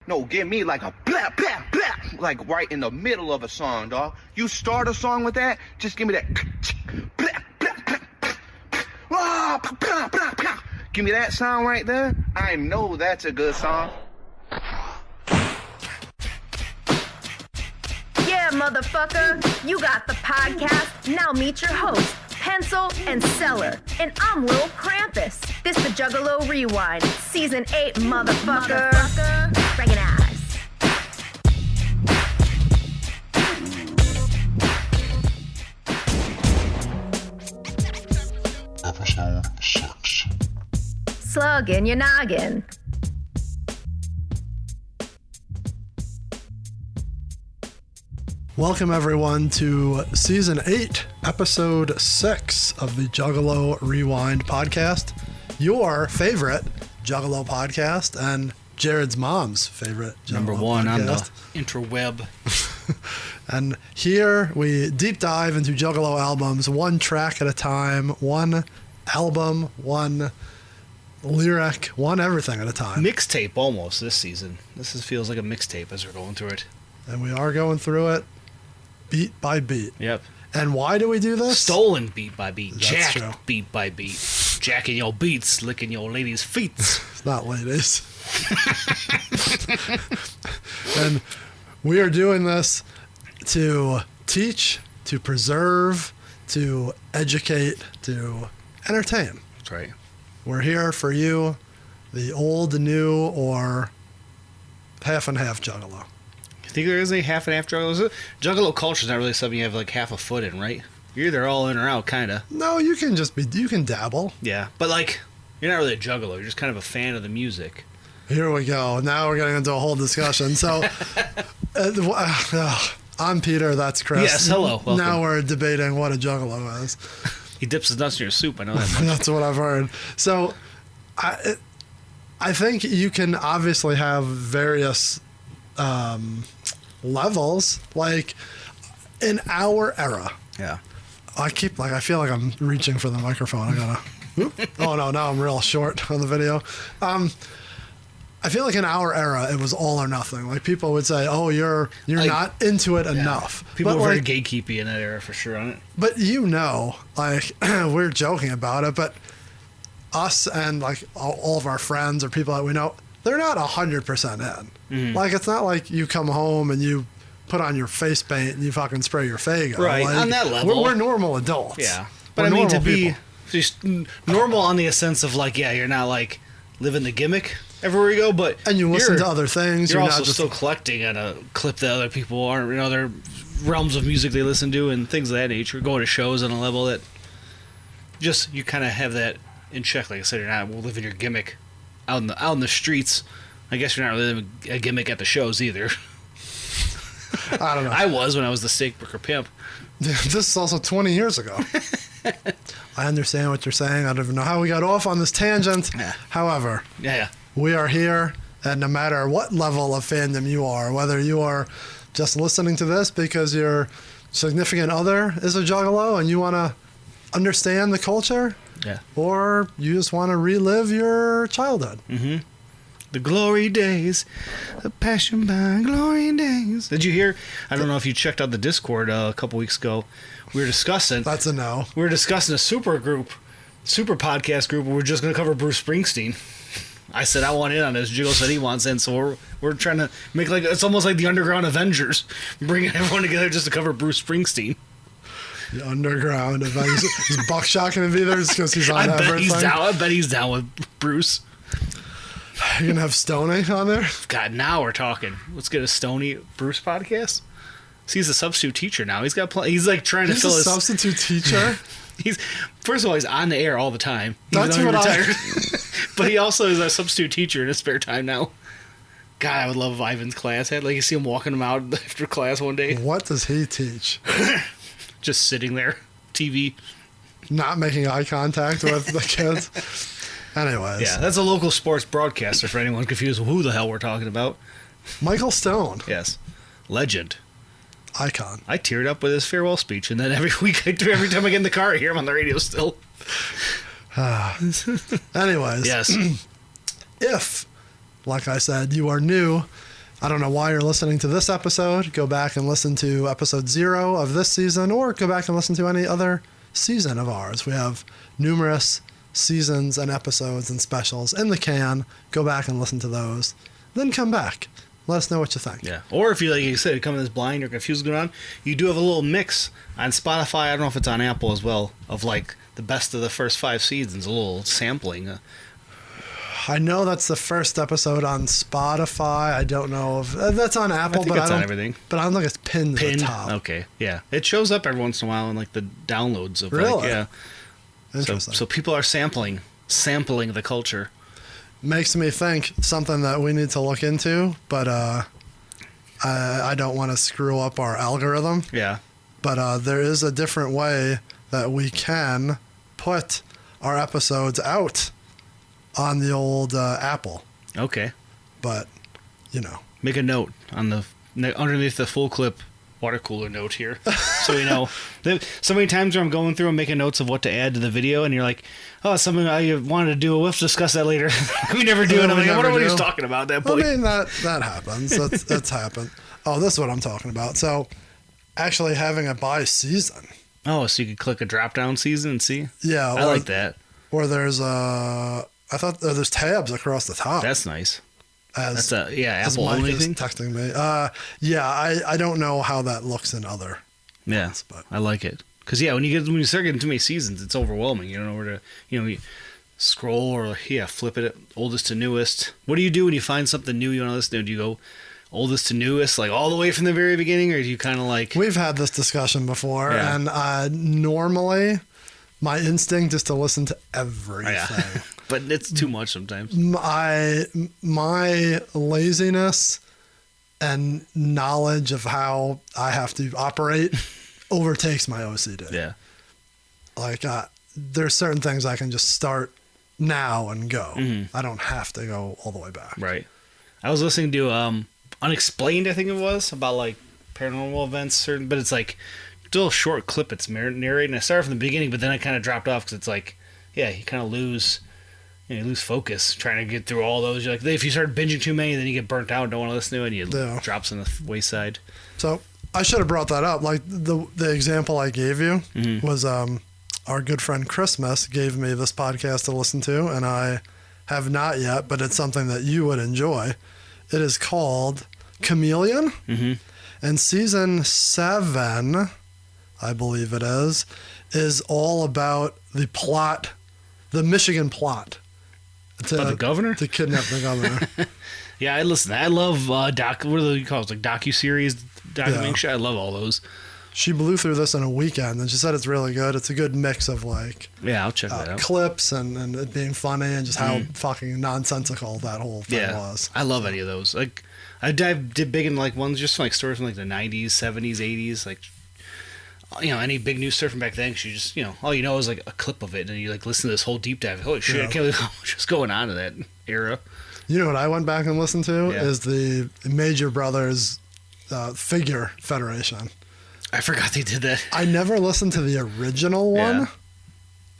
No, give me like a blah, blah, blah, like right in the middle of a song, dog. You start a song with that, just give me that blah, blah, blah, blah, blah, blah, blah. Give me that sound right there. I know that's a good song. Yeah, motherfucker, you got the podcast. Now meet your host, Pencil and Cellar, and I'm Lil Krampus. This the Juggalo Rewind, Season 8, motherfucker. Recognize. Episode 6. Slug N Ya Noggin. Welcome everyone to Season 8, Episode 6 of the Juggalo Rewind podcast, your favorite Juggalo podcast and Jared's mom's favorite Juggalo Number one podcast. on the interweb. And here we deep dive into Juggalo albums, one track at a time, one album, one lyric, one everything at a time. Mixtape almost this season. Feels like a mixtape as we're going through it. And we are going through it beat by beat. Yep. And why do we do this? Stolen beat by beat. That's Jacked true. beat by beat. Jacking your beats, licking your ladies' feet. It's not ladies. And we are doing this to teach, to preserve, to educate, to entertain. That's right. We're here for you, the old, new, or half and half Juggalo. You think there is a half and half Juggalo? Juggalo culture is not really something you have like half a foot in, right? You're either all in or out, kind of. No, you can dabble. Yeah, but like, you're not really a Juggalo. You're just kind of a fan of the music. Here we go. Now we're getting into a whole discussion. So, I'm Peter. That's Chris. Yes, hello. Welcome. Now we're debating what a Juggalo is. He dips his nuts in your soup. I know that much. That's what I've heard. So, I think you can obviously have various levels. Like in our era, Yeah. I feel like I'm reaching for the microphone. I gotta. Oh no! Now I'm real short on the video. I feel like in our era, it was all or nothing. Like people would say, "Oh, you're like, not into it enough." People but were very like, gatekeepy in that era for sure on it. But like we're joking about it, but us and like all of our friends or people that we know, they're not 100% in. Mm-hmm. Like it's not like you come home and you put on your face paint and you fucking spray your Faygo. Right, like, on that level. We're normal adults. Yeah. We're But I mean, to normal be people. just normal on the sense of like, yeah, you're not like living the gimmick everywhere you go, but And you listen to other things. You're not also just still collecting at a clip that other people aren't, other realms of music they listen to and things of that nature. Going to shows on a level that just, you kind of have that in check. Like I said, you're not living your gimmick out in the streets. I guess you're not really living a gimmick at the shows either. I don't know. I was when I was the steak bricker pimp. This is also 20 years ago. I understand what you're saying. I don't even know how we got off on this tangent. Yeah. However, Yeah. we are here, and no matter what level of fandom you are, whether you are just listening to this because your significant other is a Juggalo and you want to understand the culture, Yeah. or you just want to relive your childhood. Mm-hmm. The glory days, the passion by glory days. Did you hear? I don't know if you checked out the Discord a couple weeks ago. We were discussing. That's a no. We were discussing a super podcast group. Where we're just going to cover Bruce Springsteen. I said I want in on this. Jiggle said he wants in, so we're trying to make like it's almost like the Underground Avengers, bringing everyone together just to cover Bruce Springsteen. The underground. Is Buckshot going to be there just because he's on I bet everything? he's down. I bet he's down with Bruce. You're going to have Stoney on there? God, now we're talking. Let's get a Stony Bruce podcast. See, he's a substitute teacher now. He's got he's like trying to He's fill a his substitute teacher? He's first of all, he's on the air all the time. Even That's though he what retired. But he also is a substitute teacher in his spare time now. God, I would love Ivan's class. Like you see him walking him out after class one day, What does he teach? just sitting there, TV. Not making eye contact with the kids? Anyways. Yeah, that's a local sports broadcaster for anyone confused with who the hell we're talking about. Michael Stone. Yes, legend. Icon. I teared up with his farewell speech, and then every week, every time I get in the car, I hear him on the radio still. Anyways. Yes. If, like I said, you are new I don't know why you're listening to this episode. Go back and listen to episode 0 of this season, or go back and listen to any other season of ours. We have numerous seasons and episodes and specials in the can. Go back and listen to those. Then come back. Let us know what you think. Yeah. Or if you, like you said, come in this blind or confused going on, you do have a little mix on Spotify. I don't know if it's on Apple as well, of like the best of the first 5 seasons, a little sampling. I know that's the first episode on Spotify. I don't know if that's on Apple, but it's on everything. But I don't think it's pinned to the top. Okay, yeah, it shows up every once in a while in like the downloads of really? Like, yeah. Interesting. So people are sampling the culture. Makes me think something that we need to look into, but I don't want to screw up our algorithm. Yeah. But there is a different way that we can put our episodes out on the old Apple. Okay. But, you know. Make a note on the underneath the full clip water cooler note here, so we know. So many times where I'm going through and making notes of what to add to the video, and you're like, "Oh, something I wanted to do. We'll discuss that later." We never do it. I'm like, I wonder what he was talking about at that point. I mean, that happens. That's happened. Oh, this is what I'm talking about. So, actually having it by season. Oh, so you could click a drop down season and see. Yeah, I like that. Or there's I thought there's tabs across the top. That's nice. That's Apple only thing. Texting me. Yeah, I don't know how that looks in other. Yeah, ones, but I like it because when you start getting too many seasons, it's overwhelming. You don't know where to you scroll or flip it oldest to newest. What do you do when you find something new you want to listen to? Do you go oldest to newest, like all the way from the very beginning, or do you kind of like? We've had this discussion before, yeah. And normally my instinct is to listen to everything. Yeah. But it's too much sometimes. My laziness and knowledge of how I have to operate overtakes my OCD. Yeah. Like, there's certain things I can just start now and go. Mm-hmm. I don't have to go all the way back. Right. I was listening to Unexplained, I think it was, about like paranormal events, but it's like still a short clip. It's narrating. I started from the beginning, but then I kind of dropped off because it's like, you kind of lose focus trying to get through all those. You're like, if you start binging too many, then you get burnt out and don't want to listen to it, and you drops on the wayside. So I should have brought that up. Like the example I gave you was our good friend Christmas gave me this podcast to listen to, and I have not yet, but it's something that you would enjoy. It is called Chameleon, and season 7, I believe it is all about the plot, the Michigan plot. About the governor? To kidnap the governor. Yeah, I listen. I love what do you call it? Like docuseries, documentary. I love all those. She blew through this in a weekend, and she said it's really good. It's a good mix of like I'll check that out. Clips and it being funny and just how fucking nonsensical that whole thing was. I love any of those. Like I did big in like ones just like stories from like the 90s, 70s, 80s, like any big news story from back then. 'Cause you just all you know is like a clip of it, and you like listen to this whole deep dive. Holy shit! I can't believe what's just going on in that era. You know what I went back and listened to is the Major Brothers Figure Federation. I forgot they did that. I never listened to the original one.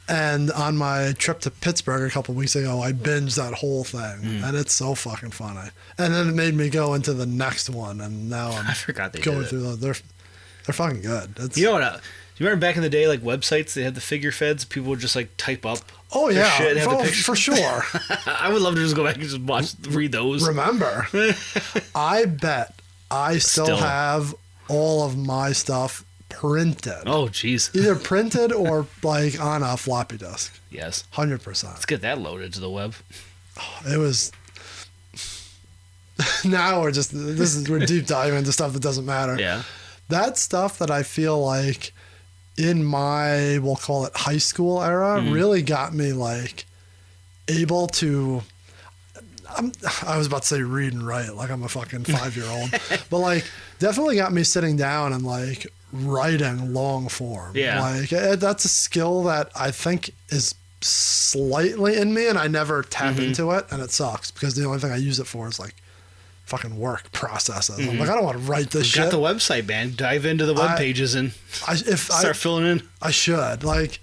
And on my trip to Pittsburgh a couple of weeks ago, I binged that whole thing. And it's so fucking funny. And then it made me go into the next one. And now I forgot they going through those. They're fucking good. You know what? You remember back in the day, like websites, they had the figure feds. People would just like type up. Oh yeah, shit and have the for sure. I would love to just go back and just read those. Remember, I bet I still have all of my stuff printed. Oh jeez. Either printed or like on a floppy disk. Yes. 100%. Let's get that loaded to the web. It was. Now we're deep diving into stuff that doesn't matter. Yeah. That stuff that I feel like in my, we'll call it high school era, really got me like able to, I was about to say read and write like I'm a fucking 5-year-old, but like definitely got me sitting down and like writing long form. Yeah. Like that's a skill that I think is slightly in me and I never tap into it, and it sucks because the only thing I use it for is like fucking work processes. I'm like, I don't want to write this shit. Got the website, man. Dive into the web pages and start filling in. I should. Like,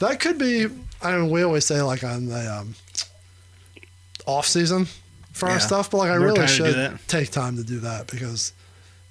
that could be, I mean, we always say like on the off season, for our Yeah. stuff, but like I More really time to do should that. take time to do that because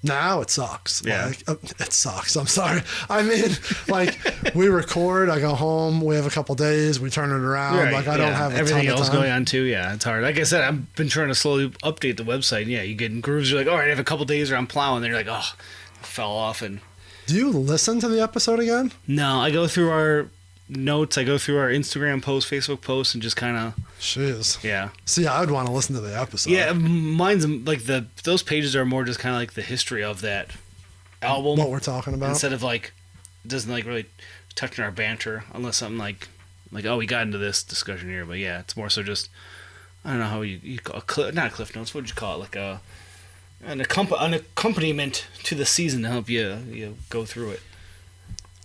now it sucks. Yeah. Like, it sucks. I'm sorry. I mean, like we record, I go home, we have a couple days, we turn it around. Right, Like I don't have a everything ton of else time. going on too. Yeah, it's hard. Like I said, I've been trying to slowly update the website. Yeah, you get in grooves. You're like, all right, I have a couple days where I'm plowing. Then you're like, oh, I fell off. And Do you listen to the episode again? no, I go through our notes. I go through our Instagram posts, Facebook posts, and just kind of Jeez. yeah. See, I would want to listen to the episode. Yeah, mine's like those pages are more just kind of like the history of that album. What we're talking about. Instead of like, it doesn't like really touch on our banter unless something like oh, we got into this discussion here. But yeah, it's more so just I don't know how you call not cliff notes. What would you call it? Like an accompaniment to the season to help you go through it.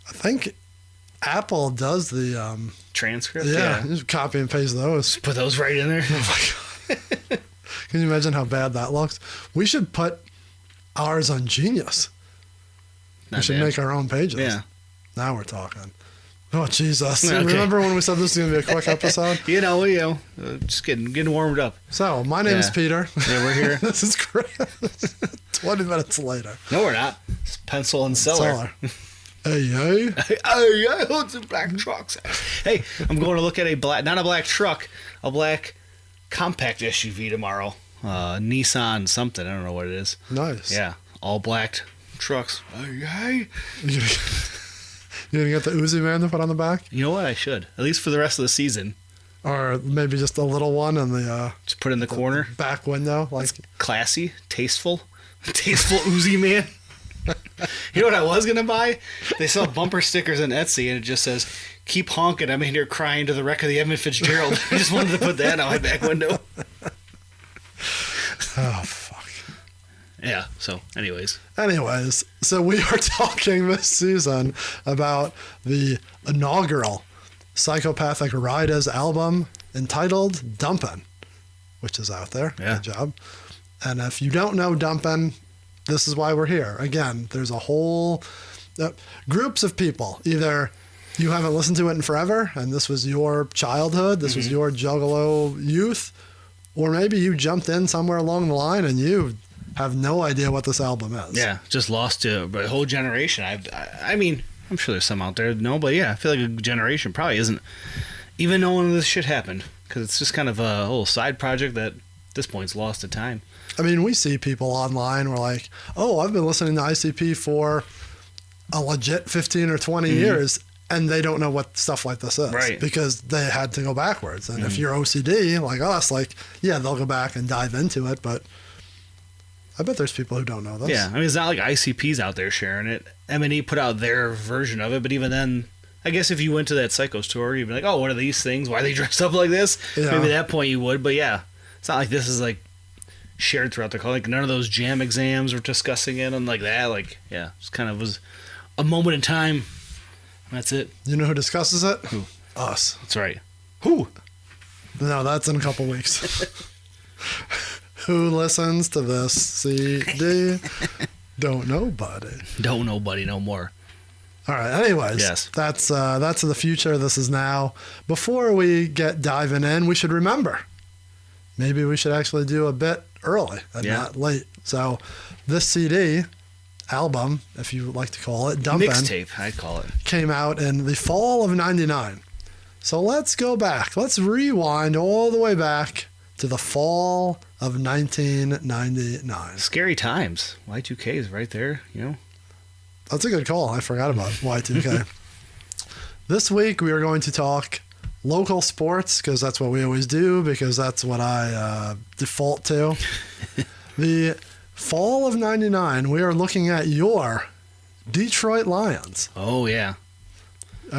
I think Apple does the Transcript. yeah, you just copy and paste those. Put those right in there. Can you imagine how bad that looks? We should put ours on Genius. We Not should bad. make our own pages. Yeah. Now we're talking. Oh Jesus! Okay. Remember when we said this was gonna be a quick episode? Just getting warmed up. So my name is Yeah. Peter. Yeah, we're here. This is great. 20 minutes later. No, we're not. It's Pencil and Cellar. Hey, hey. Hey, I hold some black trucks. Hey, I'm going to look at not a black truck, a black compact SUV tomorrow. Nissan something. I don't know what it is. Nice. Yeah, all black trucks. Hey. You gonna get the Uzi Man to put on the back? You know what? I should. At least for the rest of the season. Or maybe just a little one in the Just put it in the corner. back window? Like, Classy, tasteful Uzi Man. You know what I was gonna buy? They sell bumper stickers on Etsy, and it just says, "Keep honking, I'm in here crying to the wreck of the Edmund Fitzgerald." I just wanted to put that on my back window. oh, fuck. Yeah. So, anyways, Anyways, so we are talking this season about the inaugural Psychopathic Rydas album entitled Dumpin, which is out there. Yeah. Good job. And if you don't know Dumpin, this is why we're here. Again, there's a whole groups of people. Either you haven't listened to it in forever, and this was your childhood, this was your Juggalo youth, or maybe you jumped in somewhere along the line and you have no idea what this album is. yeah, just lost to a whole generation. I mean, I'm sure there's some out there that know, but yeah, I feel like a generation probably isn't even knowing this shit happened because it's just kind of a little side project that at this point's lost to time. I mean, we see people online, we're like, oh, I've been listening to ICP for a legit 15 or 20 years, and they don't know what stuff like this is. Right. Because they had to go backwards. And if you're OCD, like us, like, yeah, they'll go back and dive into it, but I bet there's people who don't know this. Yeah, I mean, it's not like ICP's out there sharing it. M&E put out their version of it, but even then, I guess if you went to that Psycho store, you'd be like, oh, what are these things? Why are they dressed up like this? Yeah. Maybe at that point you would, but yeah, it's not like this is like shared throughout the call. Like none of those jam exams were discussing it and like that. Like, yeah, it kind of was a moment in time. That's it. You know who discusses it? Who? Us. That's right. Who? No, that's in a couple weeks. Who listens to this CD? Don't nobody. Don't nobody no more. All right. Anyways, Yes. that's the future. This is now. Before we get diving in, we should remember. Maybe we should actually do a bit early and Yeah. not late. So, this CD album, if you would like to call it, Dumpin, Mixtape, I'd call it. came out in the fall of '99. So let's go back. Let's rewind all the way back to the fall of 1999. Scary times. Y2K is right there, you know? That's a good call. I forgot about Y2K. This week we are going to talk local sports because that's what we always do because that's what I default to. The fall of 99, we are looking at your Detroit Lions. Oh, yeah.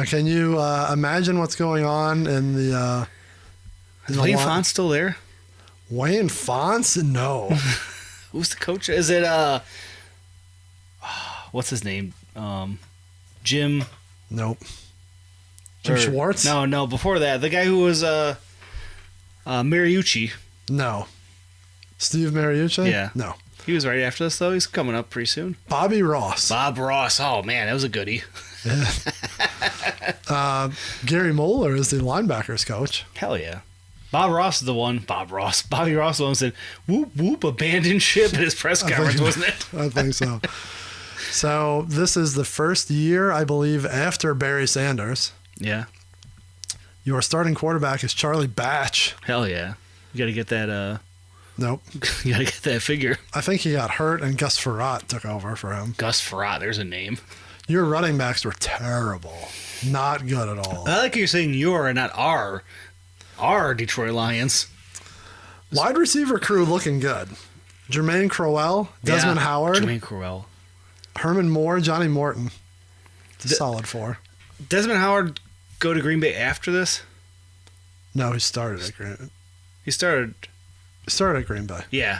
Can you imagine what's going on in the... Is Wayne Font still there? Wayne Fonts? No. Who's the coach? Is it what's his name? Jim. Nope. Jim Schwartz? No. Before that, the guy who was Mariucci. No. Steve Mariucci? Yeah. No. He was right after this though. He's coming up pretty soon. Bobby Ross. Bob Ross. Oh man, that was a goodie. Gary Moeller is the linebackers coach. Hell yeah. Bob Ross is the one. Bobby Ross is the one who said, "Whoop whoop, abandoned ship" at his press conference, wasn't it? I think so. So this is the first year, I believe, after Barry Sanders. Yeah. Your starting quarterback is Charlie Batch. Hell yeah. You got to get that. Nope. You got to get that figure. I think he got hurt, and Gus Frerotte took over for him. Gus Frerotte. There's a name. Your running backs were terrible. Not good at all. I like you're saying your and not our Detroit Lions. Wide receiver crew looking good. Jermaine Crowell, Desmond Howard, Jermaine Crowell, Herman Moore, Johnny Morton. It's a solid 4. Desmond Howard go to Green Bay after this? No, he started at Green. He started At Green Bay. Yeah.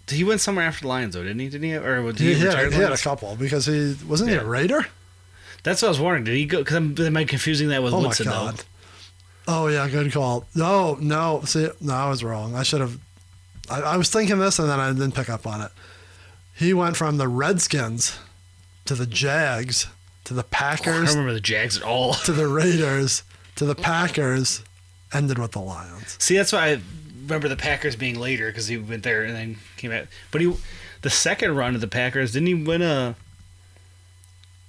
He went somewhere after the Lions, though, didn't he? Didn't he? Or did He retire had a couple because he wasn't he a Raider? That's what I was wondering. Did he go? Because am I confusing that with Woodson, my God. though? Oh, yeah, good call. No. See, no, I was wrong. I should have. I was thinking this and then I didn't pick up on it. He went from the Redskins to the Jags to the Packers. I don't remember the Jags at all. To the Raiders to the Packers, ended with the Lions. See, that's why I remember the Packers being later because he went there and then came back. But the second run of the Packers, didn't he win or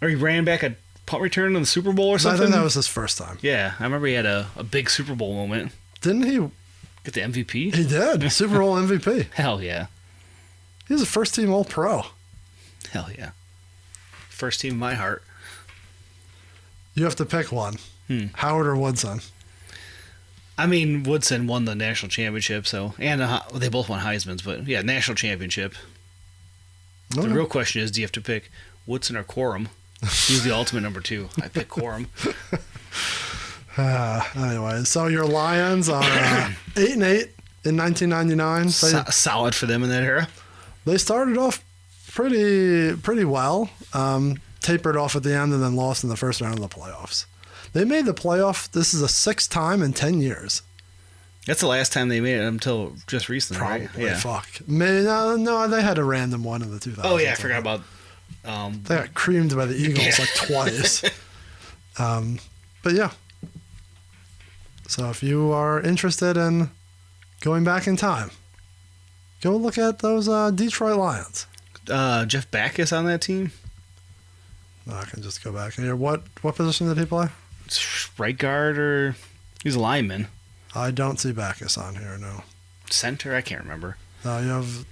he ran back a punt return in the Super Bowl or something? I think that was his first time. Yeah, I remember he had a big Super Bowl moment. Didn't he? Get the MVP? He did. Super Bowl MVP. Hell yeah. He was a first-team All-Pro. Hell yeah. First team in my heart. You have to pick one. Howard or Woodson? I mean, Woodson won the national championship, and they both won Heisman's, but yeah, national championship. Okay. The real question is, do you have to pick Woodson or Corum? He's the ultimate number 2. I pick Corum. Anyway, so your Lions are 8-8 in 1999. Solid for them in that era. They started off pretty well, tapered off at the end, and then lost in the first round of the playoffs. They made the playoff. This is the 6th time in 10 years. That's the last time they made it until just recently, Probably. right? Yeah. Fuck. No, they had a random one in the 2000s. Oh yeah, I forgot about. They got creamed by the Eagles like twice. But yeah. So if you are interested in going back in time, go look at those Detroit Lions. Jeff Backus on that team. I can just go back here. What position did he play? Right guard or he's a lineman. I don't see Backus on here. No. Center, I can't remember. You have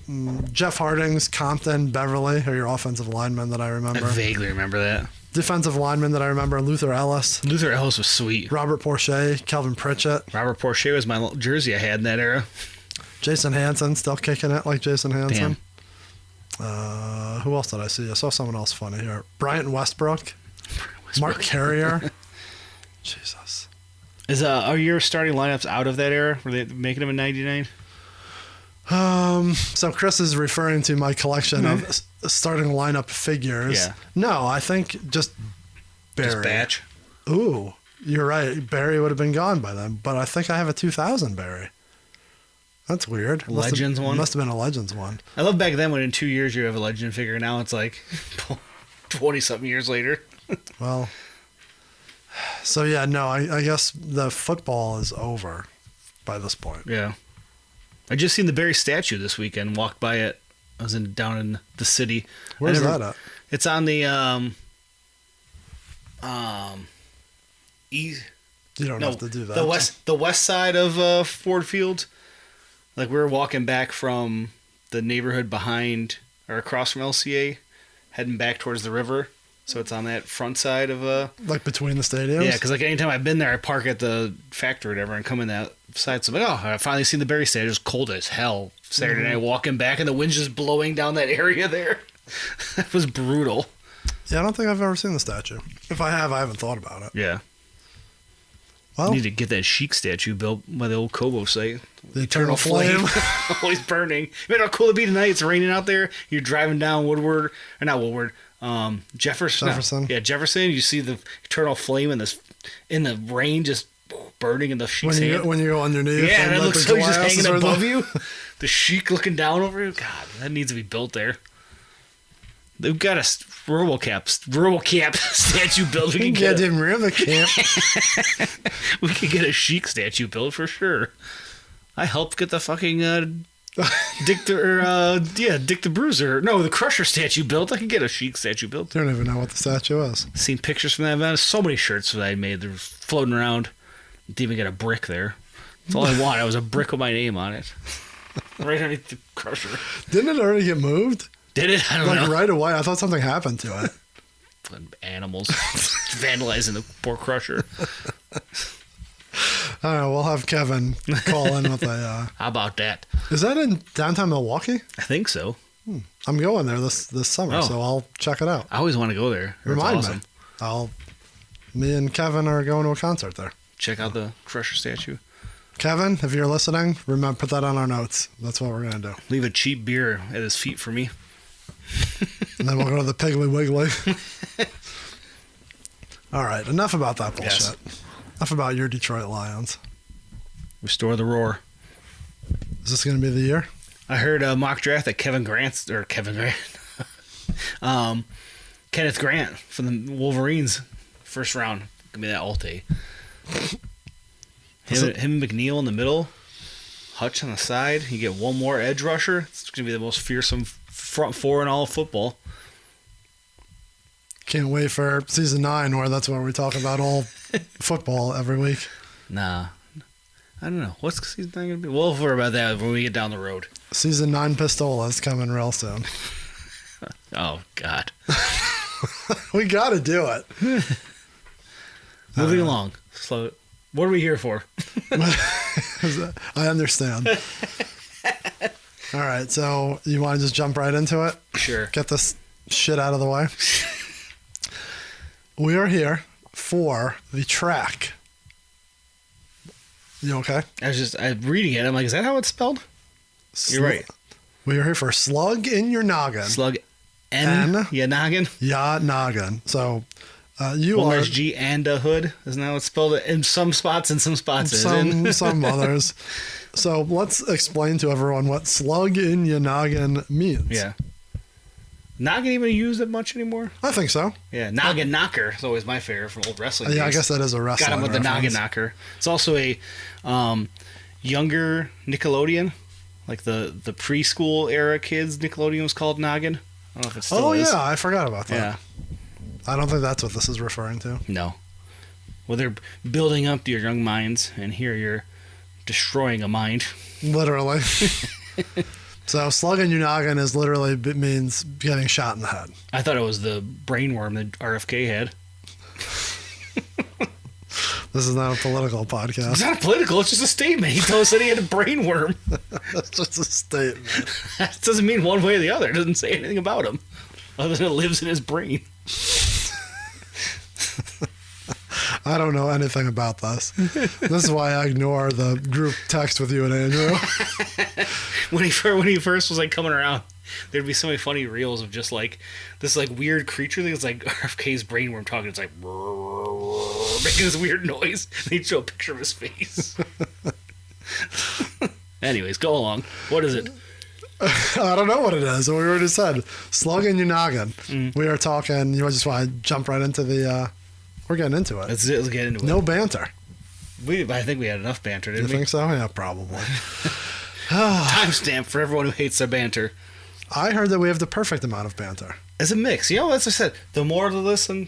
Jeff Hardings, Compton, Beverly are your offensive linemen that I remember. I vaguely remember that. Defensive linemen that I remember: Luther Ellis. Luther Ellis was sweet. Robert Porcher, Kelvin Pritchett. Robert Porcher was my jersey I had in that era. Jason Hansen, still kicking it like Jason Hansen. Damn. Who else did I see? I saw someone else funny here. Bryant Westbrook. Mark Carrier. Jesus. Are your starting lineups out of that era? Were they making them in 99? So Chris is referring to my collection of starting lineup figures. Yeah. No, I think just Barry. Just Batch? Ooh, you're right. Barry would have been gone by then, but I think I have a 2000 Barry. That's weird. Legends one? Must have been a Legends one. I love back then when in 2 years you have a Legend figure. Now it's like 20-something years later. Well, so yeah, no, I guess the football is over by this point. Yeah. I just seen the Barry statue this weekend. Walked by it. I was down in the city. Where's that at? It's on the east. You don't have to do that. The west side of Ford Field. Like we were walking back from the neighborhood behind or across from LCA, heading back towards the river. So it's on that front side of like between the stadiums. Yeah, because like anytime I've been there, I park at the factory or whatever and come in that side. So I'm like, I finally seen the Barry statue. It was cold as hell Saturday night walking back, and the wind's just blowing down that area there. It was brutal. Yeah, I don't think I've ever seen the statue. If I have, I haven't thought about it. Yeah. Well, need to get that Sheik statue built by the old Kobo site. The eternal flame. Always burning. Imagine how cool it'd be tonight. It's raining out there. You're driving down Woodward, or not Woodward, Jefferson. Yeah, Jefferson. You see the eternal flame in the rain just burning in the Sheik's hand. When you go underneath. Yeah, that looks like he's just hanging above the... you. The Sheik looking down over you. God, that needs to be built there. They've got a RoboCap statue built. We can Yeah, get didn't remember camp. we could get a Sheik statue built for sure. I helped get the fucking Dick the Bruiser. No, the Crusher statue built. I could get a Sheik statue built. I don't even know what the statue is. Seen pictures from that event. So many shirts that I made. They're floating around. Didn't even get a brick there. That's all I wanted. I was a brick with my name on it. Right underneath the Crusher. Didn't it already get moved? Did it? I don't know. Right away. I thought something happened to it. Animals vandalizing the poor Crusher. All right, we'll have Kevin call in with a... How about that? Is that in downtown Milwaukee? I think so. I'm going there this summer, Oh. so I'll check it out. I always want to go there. It's Remind awesome. me. Me and Kevin are going to a concert there. Check out the Crusher statue. Kevin, if you're listening, remember, put that on our notes. That's what we're going to do. Leave a cheap beer at his feet for me. And then we'll go to the Piggly Wiggly. All right, enough about that bullshit. Yes. Enough about your Detroit Lions. Restore the roar. Is this going to be the year? I heard a mock draft that Kenneth Grant from the Wolverines, first round. Give me that Alte. Him and McNeil in the middle, Hutch on the side. You get one more edge rusher. It's going to be the most fearsome front four in all of football. Can't wait for season 9, where that's where we talk about all football every week. Nah. I don't know. What's season 9 going to be? We'll worry about that when we get down the road. Season 9 Pistolas coming real soon. Oh, God. We got to do it. Moving along. Slow. What are we here for? I understand. All right, so you want to just jump right into it? Sure. Get this shit out of the way. We are here for the track. You okay? I'm reading it. I'm like, is that how it's spelled? You're right. We are here for Slug in Your Noggin. Slug N Ya Noggin. Ya Noggin. So you Well, are there's G and a hood. Isn't that how it's spelled? In some spots and some spots some others. So let's explain to everyone what Slug in Ya Noggin means. Yeah. Noggin even used it much anymore? I think so. Yeah, Noggin Knocker is always my favorite from old wrestling. Yeah, I days. guess that is a wrestling Got him with the Noggin Knocker. It's also a younger Nickelodeon, like the preschool era kids. Nickelodeon was called Noggin. I don't know if it still is. Yeah, I forgot about that. Yeah. I don't think that's what this is referring to. No. Well, they're building up your young minds, and here you're destroying a mind. Literally. So Slug in Your Noggin is literally means getting shot in the head. I thought it was the brainworm that RFK had. This is not a political podcast. It's not political. It's just a statement. He told us that he had a brainworm. That's just a statement. That doesn't mean one way or the other. It doesn't say anything about him, other than it lives in his brain. I don't know anything about this. This is why I ignore the group text with you and Andrew. When he first was like coming around, there'd be so many funny reels of just like this like weird creature thing. It's like RFK's brainworm talking. It's like making this weird noise. And he'd show a picture of his face. Anyways, go along. What is it? I don't know what it is. We already said Slug in Your Noggin. We are talking. You just want to jump right into the. We're getting into it. Let's get into it. No banter. I think we had enough banter, didn't You think so? Yeah, probably. Timestamp for everyone who hates their banter. I heard that we have the perfect amount of banter. It's a mix. You know, as I said, the more to listen,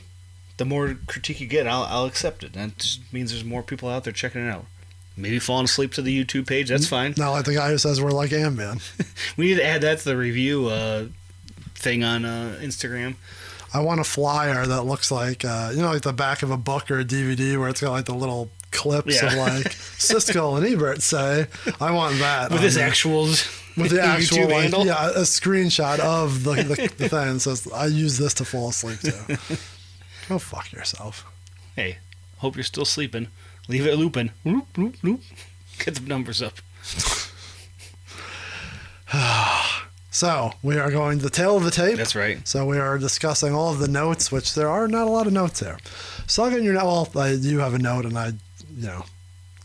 the more critique you get, I'll accept it. That just means there's more people out there checking it out. Maybe falling asleep to the YouTube page. That's fine. Not like the guy who says we're like Ant-Man. We need to add that to the review thing on Instagram. I want a flyer that looks like, like the back of a book or a DVD where it's got like the little clips of like Siskel and Ebert say. I want that. With his actual with the actual YouTube handle? a screenshot of the thing that says, I use this to fall asleep to. Go fuck yourself. Hey, hope you're still sleeping. Leave it looping. Loop, loop, loop. Get the numbers up. So, we are going to the tail of the tape. That's right. So, we are discussing all of the notes, which there are not a lot of notes here. Slug in Your Noggin. Well, you have a note, and I,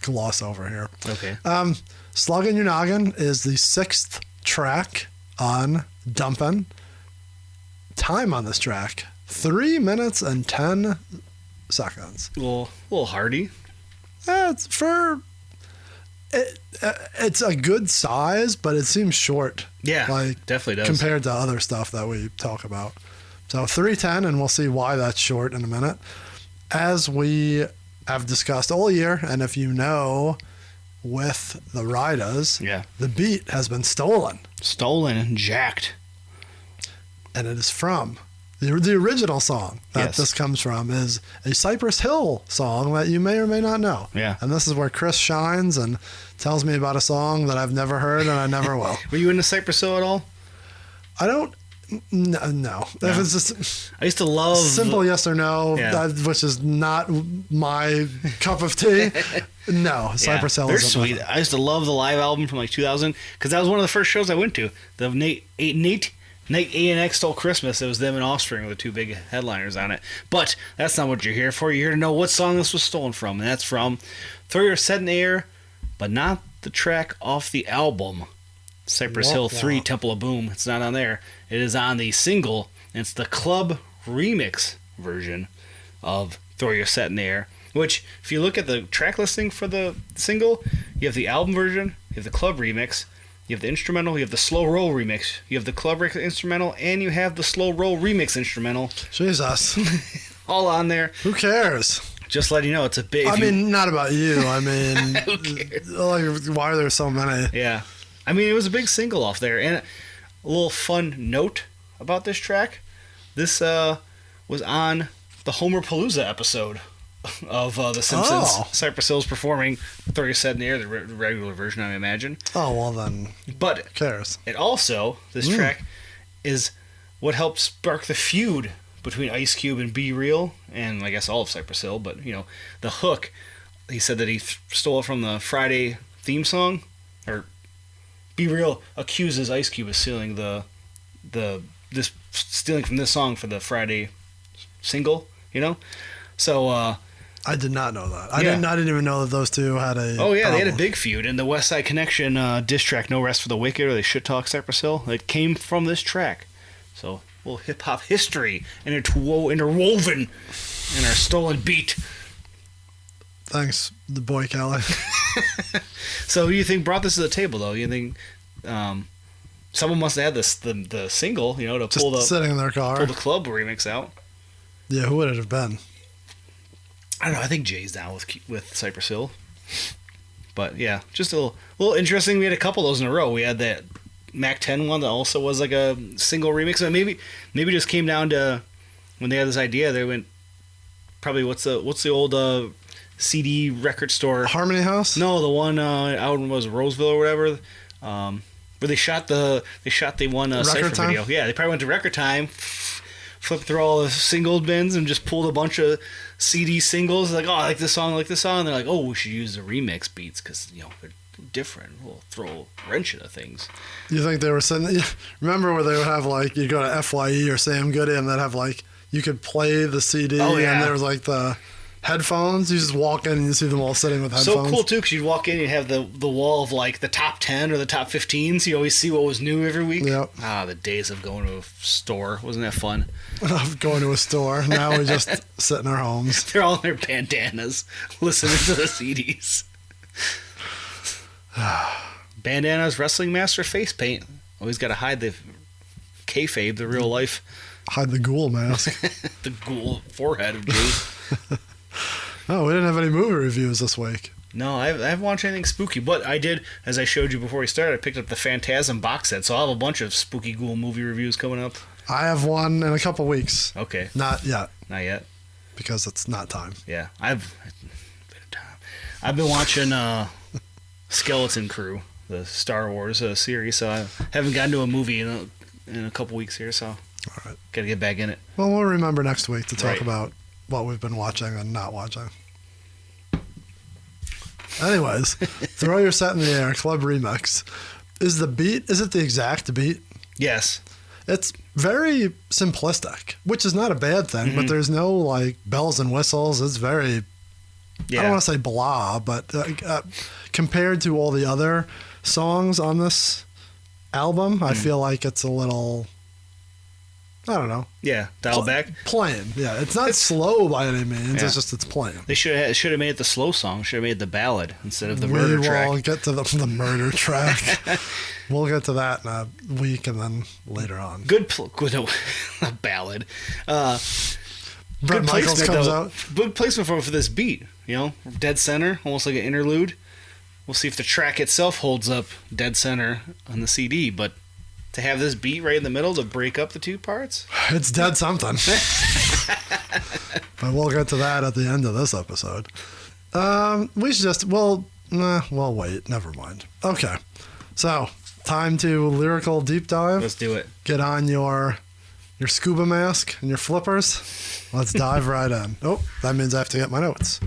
gloss over here. Okay. Slug in Your Noggin is the 6th track on Dumpin. time on this track, 3 minutes and 10 seconds. A little hardy. It's for it's a good size, but it seems short. Yeah, like definitely does. compared to other stuff that we talk about. So 3:10, and we'll see why that's short in a minute. As we have discussed all year, and if you know, with the Rydas, the beat has been stolen. Stolen and jacked. And it is from the original song that this comes from is a Cypress Hill song that you may or may not know. Yeah. And this is where Chris shines and tells me about a song that I've never heard and I never will. Were you into Cypress Hill at all? I don't. No. If it's just I used to love simple yes or no, which is not my cup of tea. No, Cypress Hill. They're is sweet. I used to love the live album from like 2000 because that was one of the first shows I went to. The Nate A&X Stole Christmas. It was them and Offspring were the two big headliners on it. But that's not what you're here for. You're here to know what song this was stolen from, and that's from "Throw Your Set in the Air," but not the track off the album. Cypress Hill 3 Temple of Boom. It's not on there. It is on the single, and it's the club remix version of Throw Your Set in the Air, which, if you look at the track listing for the single, you have the album version, you have the club remix, you have the instrumental, you have the slow roll remix, you have the club instrumental, and you have the slow roll remix instrumental. Jesus. All on there. Who cares? Just letting you know, it's a big... I mean, not about you. I mean, who cares? Like, why are there so many? Yeah. I mean, it was a big single off there. And a little fun note about this track. This was on the Homer Palooza episode of The Simpsons. Oh. Cypress Hill's performing Throw Your Set in the Air, the regular version, I imagine. Oh, well then, but who cares? It also, this track, is what helped spark the feud between Ice Cube and Be Real, and I guess all of Cypress Hill, but, you know, the hook, he said that he stole it from the Friday theme song, or Be Real accuses Ice Cube of stealing stealing from this song for the Friday single, you know? So I did not know that. I didn't even know that those two had a they had a problem. big feud. And the West Side Connection diss track, No Rest for the Wicked, or they shit talk Cypress Hill, it came from this track. So a little hip hop history interwoven in our stolen beat. Thanks, the boy Kelly. So who do you think brought this to the table, though? You think someone must have had the single, you know, to pull sitting in their car, pull the club remix out? Yeah, who would it have been? I don't know. I think Jay's down with Cypress Hill. But yeah, just a little interesting. We had a couple of those in a row. We had that Mac 10 one that also was like a single remix. So maybe just came down to when they had this idea. They went probably what's the old CD record store? Harmony House? No, the one out in Roseville or whatever. Where they shot the one Cypher Time? video. Yeah, they probably went to Record Time, flipped through all the single bins and just pulled a bunch of CD singles. Like, oh, I like this song, And they're like, oh, we should use the remix beats because, you know, they're different. We'll throw a wrench into things. You think they were sitting... Remember where they would have, like, you go to FYE or Sam Goody and they'd have, like, you could play the CD and there was, like, the headphones. You just walk in and you see them all sitting with headphones. So cool, too, because you'd walk in and you'd have the wall of, like, the top 10 or the top 15, so you always see what was new every week. Yep. Ah, the days of going to a store. Wasn't that fun? Of going to a store. Now we just sit in our homes. They're all in their bandanas listening to the CDs. Bandanas, wrestling mask, or face paint. Always got to hide the kayfabe, the real life. Hide the ghoul mask. The ghoul forehead of Jay. Oh, we didn't have any movie reviews this week. No, I haven't watched anything spooky, but I did, as I showed you before we started, I picked up the Phantasm box set, so I'll have a bunch of spooky ghoul movie reviews coming up. I have one in a couple weeks. Okay. Not yet. Not yet? Because it's not time. Yeah, I've been watching Skeleton Crew, the Star Wars series, so I haven't gotten to a movie in a couple weeks here, so all right, gotta get back in it. Well, we'll remember next week to talk about what we've been watching and not watching. Anyways, Throw Your Set in the Air, Club Remix. Is it the exact beat? Yes. It's very simplistic, which is not a bad thing, but there's no, like, bells and whistles. It's very, I don't want to say blah, but compared to all the other songs on this album, I feel like it's a little I don't know. Yeah, dial back. Playing. Yeah, it's not slow by any means. Yeah. It's just it's playing. They should have made it the slow song. Should have made it the ballad instead of the We murder will track. get to the murder track. We'll get to that in a week and then later on. Good a ballad. Brett Michaels comes out. Good placement for this beat. You know, dead center, almost like an interlude. We'll see if the track itself holds up dead center on the CD, but to have this beat right in the middle to break up the two parts, It's dead something. But we'll get to that at the end of this episode. We should just we'll wait. Never mind. Okay, so time to lyrical deep dive. let's do it. Get on your scuba mask and your flippers. Let's dive right in. Oh, that means I have to get my notes.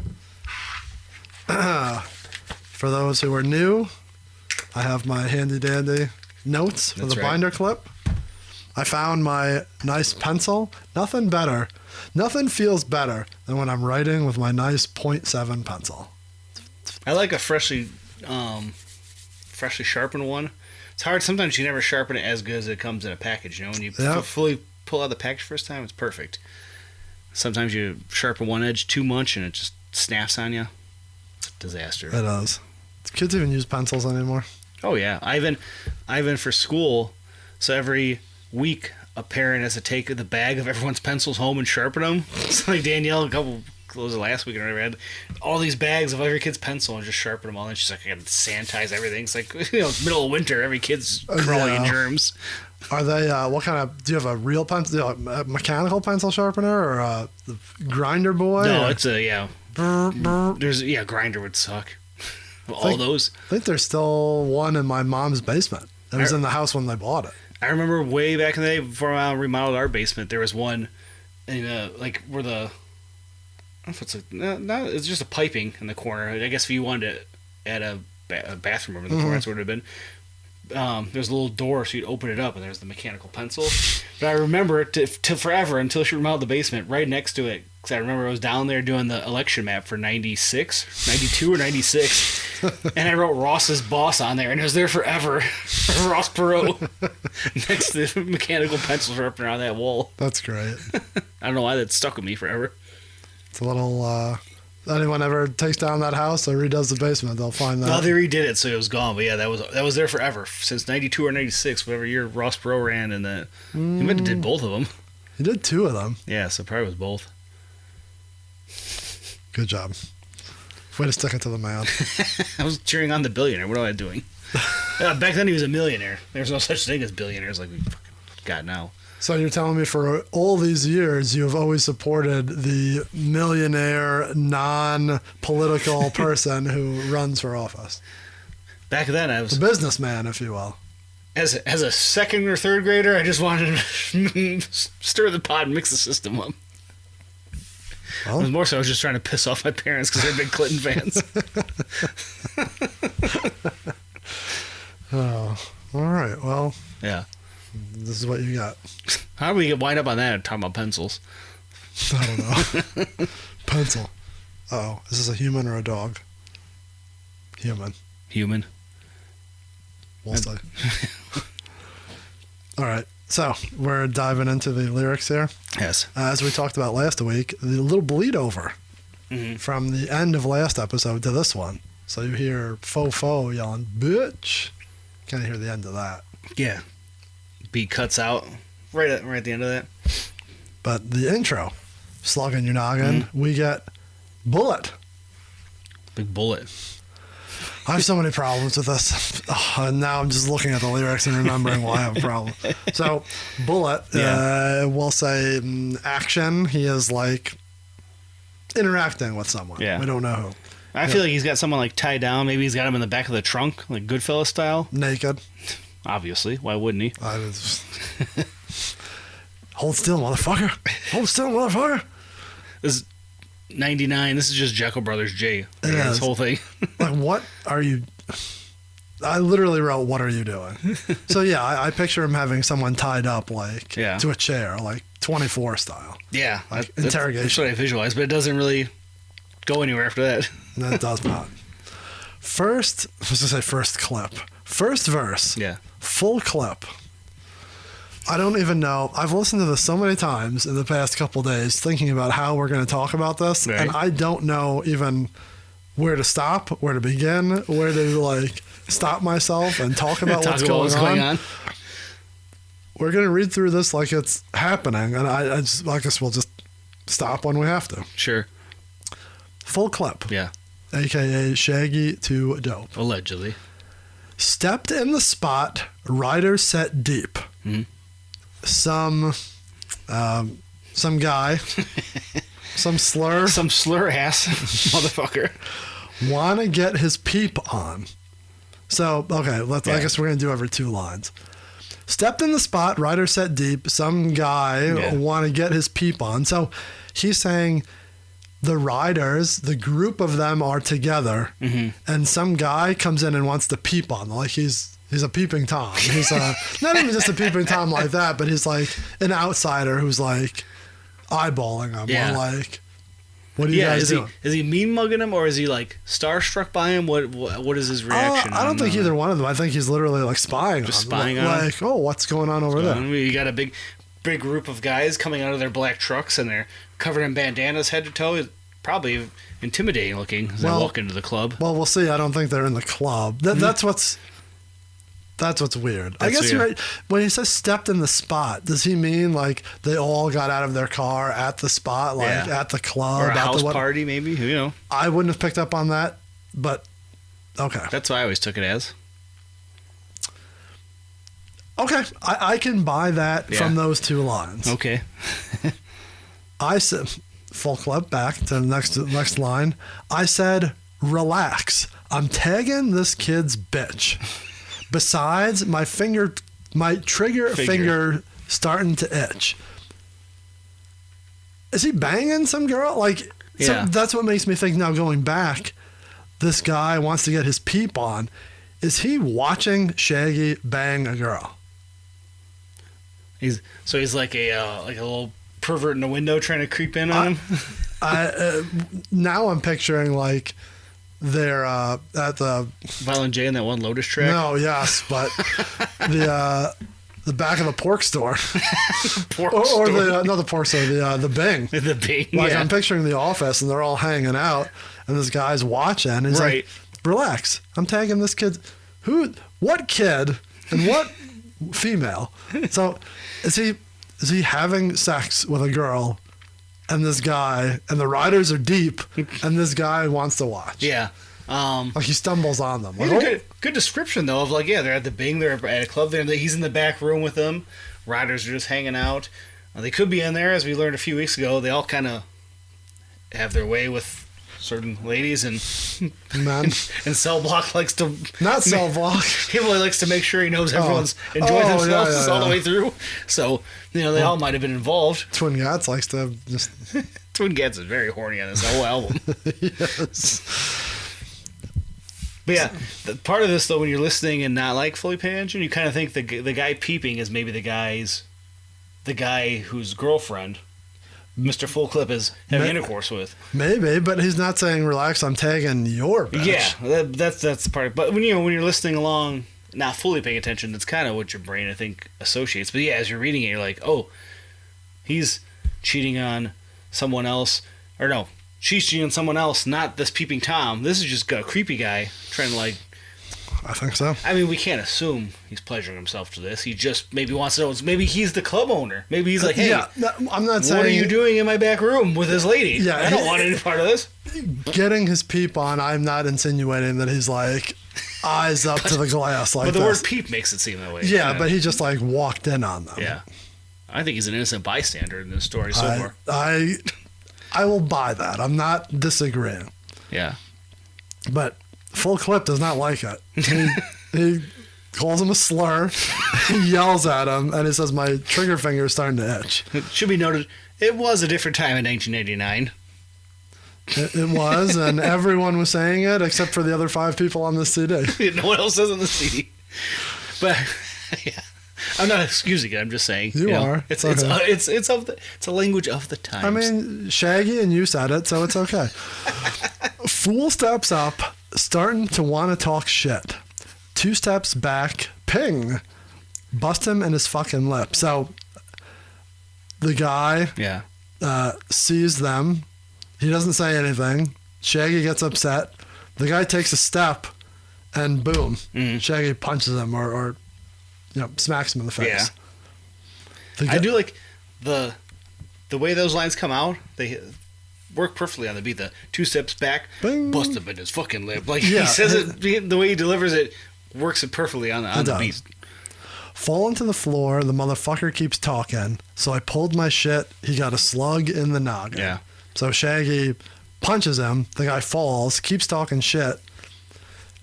For those who are new, I have my handy dandy notes for That's the right. binder clip. I found my nice pencil. Nothing feels better than when I'm writing with my nice 0.7 pencil. I like a freshly sharpened one. It's hard. Sometimes you never sharpen it as good as it comes in a package. You know, when you Yeah. fully pull out the package first time, it's perfect. Sometimes you sharpen one edge too much and it just snaps on you. It's a disaster. It is. Kids even use pencils anymore. Oh yeah, Ivan for school. So every week, a parent has to take the bag of everyone's pencils home and sharpen them. So like Danielle, was it last week or whatever, had all these bags of every kid's pencil and just sharpen them all. And she's like, I gotta sanitize everything. It's like, you know, it's middle of winter, every kid's crawling in Yeah. germs. Are they, what kind of, do you have a real pencil, a mechanical pencil sharpener or a grinder boy? No, or? it's grinder would suck. All those. I think there's still one in my mom's basement. It was in the house when they bought it. I remember way back in the day before I remodeled our basement, there was one in like where the, I don't know if it's like, no, it's just a piping in the corner. I guess if you wanted to add a bathroom over the corner, that's what it would have been. There's a little door, so you'd open it up, and there's the mechanical pencil. But I remember it to forever until she remodeled the basement. Right next to it, because I remember I was down there doing the election map for 96, 92 or 96, and I wrote Ross's boss on there, and it was there forever. Ross Perot next to the mechanical pencil sharpener on that wall. That's great. I don't know why that stuck with me forever. It's a little, anyone ever takes down that house or redoes the basement, they'll find that. No, they redid it, so it was gone. But yeah, that was there forever since 92 or 96, whatever year Ross Perot ran, and that he might have did both of them. He did 2 of them. Yeah, so probably was both. Good job. Way to stick it to the man. I was cheering on the billionaire. What am I doing? Back then he was a millionaire. There's no such thing as billionaires like we fucking got now. So you're telling me for all these years you have always supported the millionaire, non-political person who runs for office. Back then I was The businessman, if you will. as a second or third grader. I just wanted to stir the pot and mix the system up. It was Well, more so I was just trying to piss off my parents because they're big Clinton fans. all right. Well, Yeah. this is what you got. How do we wind up on that talking about pencils? I don't know. Pencil. Uh-oh. Is this a human or a dog? Human. Human. We'll see. All right. So we're diving into the lyrics here. Yes. As we talked about last week, the little bleed over from the end of last episode to this one. So you hear Fofo yelling, bitch. Can't hear the end of that. Yeah. Beat cuts out right at the end of that. But the intro, Slug N Ya Noggin, we get Bullet. Big bullet. I have so many problems with this. And now I'm just looking at the lyrics and remembering why I have a problem. So, Bullet, we'll say action. He is like interacting with someone. Yeah. We don't know who. I feel like he's got someone like tied down. Maybe he's got him in the back of the trunk, like Goodfellas style. Naked. Obviously. Why wouldn't he? Hold still, motherfucker. Hold still, motherfucker. This is 99. This is just Jekyll Brothers J. It This is. whole thing. Like, what are you... I literally wrote, what are you doing? So, yeah, I picture him having someone tied up, like, Yeah. to a chair, like 24 style. Yeah. Like That's interrogation. what I visualized, but it doesn't really go anywhere after that. No, it does not. First, I was going to say first clip. First verse. Yeah. Full clip. I don't even know. I've listened to this so many times in the past couple days thinking about how we're going to talk about this. Right. And I don't know even where to stop, where to begin, where to like stop myself and talk about Talk what's, about what's going on. We're going to read through this like it's happening. And I guess we'll just stop when we have to. Sure. Full clip. Yeah. AKA Shaggy to Dope. Allegedly. Stepped in the spot, rider set deep. Mm-hmm. Some guy, some slur ass motherfucker. wanna get his peep on. So okay, I guess we're gonna do over 2 lines. Stepped in the spot, rider set deep. Some guy wanna get his peep on. So he's saying the riders, the group of them are together, and some guy comes in and wants to peep on them. Like he's a peeping Tom. He's not even just a peeping Tom like that, but he's like an outsider who's like eyeballing him. Yeah. Or like, what are you guys doing? Is he mean mugging him, or is he like starstruck by him? What is his reaction? I don't think either one of them. I think he's literally like spying Just on spying him. on him? Like, oh, what's going on over there? You got a big group of guys coming out of their black trucks, and they're covered in bandanas head to toe. It's probably intimidating looking as they walk into the club. Well, we'll see. I don't think they're in the club. That's what's weird. I guess you're right. When he says stepped in the spot, does he mean like they all got out of their car at the spot, like at the club? Or a at house the party, maybe? You know. I wouldn't have picked up on that, but okay. That's what I always took it as. Okay, I can buy that from those 2 lines. Okay. I said, full clip back to the next line. I said, relax. I'm tagging this kid's bitch. Besides, my trigger finger starting to itch. Is he banging some girl? Like, so that's what makes me think now going back, this guy wants to get his peep on. Is he watching Shaggy bang a girl? He's like a little pervert in the window trying to creep in on him. Now I'm picturing like they're at the Violent J in that one Lotus track. No, yes, but the back of the pork store, or the pork store, the Bing, the Bing. Like I'm picturing the office, and they're all hanging out, and this guy's watching. And he's like, "Relax, I'm tagging this kid. What kid, and what female? So, is he having sex with a girl?" And this guy, and the riders are deep, and this guy wants to watch. Yeah. Like he stumbles on them. Like, good description, though, of like, they're at the Bing, they're at a club there, he's in the back room with them. Riders are just hanging out. They could be in there, as we learned a few weeks ago. They all kind of have their way with certain ladies, and men. And Cell Block likes to... Not Cell Block. He really likes to make sure he knows everyone's enjoying themselves all the way through. So, they all might have been involved. Twin Gats likes to just... Twin Gats is very horny on this whole album. Yes. But yeah, part of this, though, when you're listening and not like fully paying attention, you kind of think the guy peeping is maybe the guy whose girlfriend Mr. Full Clip is having intercourse with. Maybe, but he's not saying relax, I'm tagging your bitch. Yeah, that's the part. But when you're listening along, not fully paying attention, that's kind of what your brain, I think, associates. But yeah, as you're reading it, you're like, oh, he's cheating on someone else. Or no, she's cheating on someone else, not this peeping Tom. This is just a creepy guy trying to like... I think so. I mean, we can't assume he's pleasuring himself to this. He just maybe wants to know. Maybe he's the club owner. Maybe he's like, hey, I'm not saying... What are you doing in my back room with this lady? Yeah, I don't want any part of this. Getting his peep on, I'm not insinuating that he's like eyes up to the glass like But the this. word peep makes it seem that way. Yeah, but he just like walked in on them. Yeah. I think he's an innocent bystander in this story so far. I will buy that. I'm not disagreeing. Yeah. But Full Clip does not like it. He calls him a slur. He yells at him, and he says, my trigger finger is starting to itch. It should be noted, it was a different time in 1989. It was, and everyone was saying it except for the other 5 people on the CD. No one else says on the CD. But, yeah. I'm not excusing it. I'm just saying. You are. It's okay. it's a language of the times. I mean, Shaggy and you said it, so it's okay. Fool steps up, starting to want to talk shit. 2 steps back, ping. bust him in his fucking lip. So the guy Yeah. sees them. He doesn't say anything. Shaggy gets upset. The guy takes a step, and boom, Shaggy punches him or smacks him in the face. Yeah. I do like the way those lines come out. They work perfectly on the beat. The 2 steps back, Bing. bust him in his fucking lip. Like Yeah. he says it, the way he delivers it works it perfectly on the does. beat. Falling to the floor, the motherfucker keeps talking. So I pulled my shit. He got a slug in the noggin. Yeah. So Shaggy punches him. The guy falls, keeps talking shit.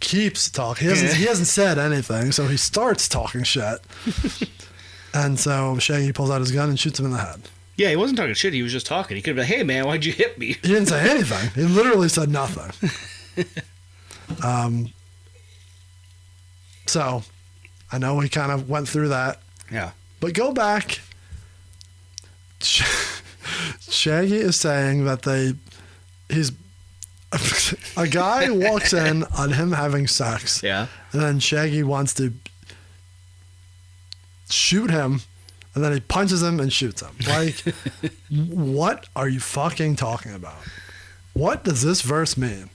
Keeps talking. He hasn't said anything, so he starts talking shit. And so Shaggy pulls out his gun and shoots him in the head. Yeah, he wasn't talking shit. He was just talking. He could have been, hey, man, why'd you hit me? He didn't say anything. He literally said nothing. So I know we kind of went through that. Yeah. But go back. Shaggy is saying that he's a guy walks in on him having sex. Yeah. And then Shaggy wants to shoot him, and then he punches him and shoots him. Like, what are you fucking talking about? What does this verse mean?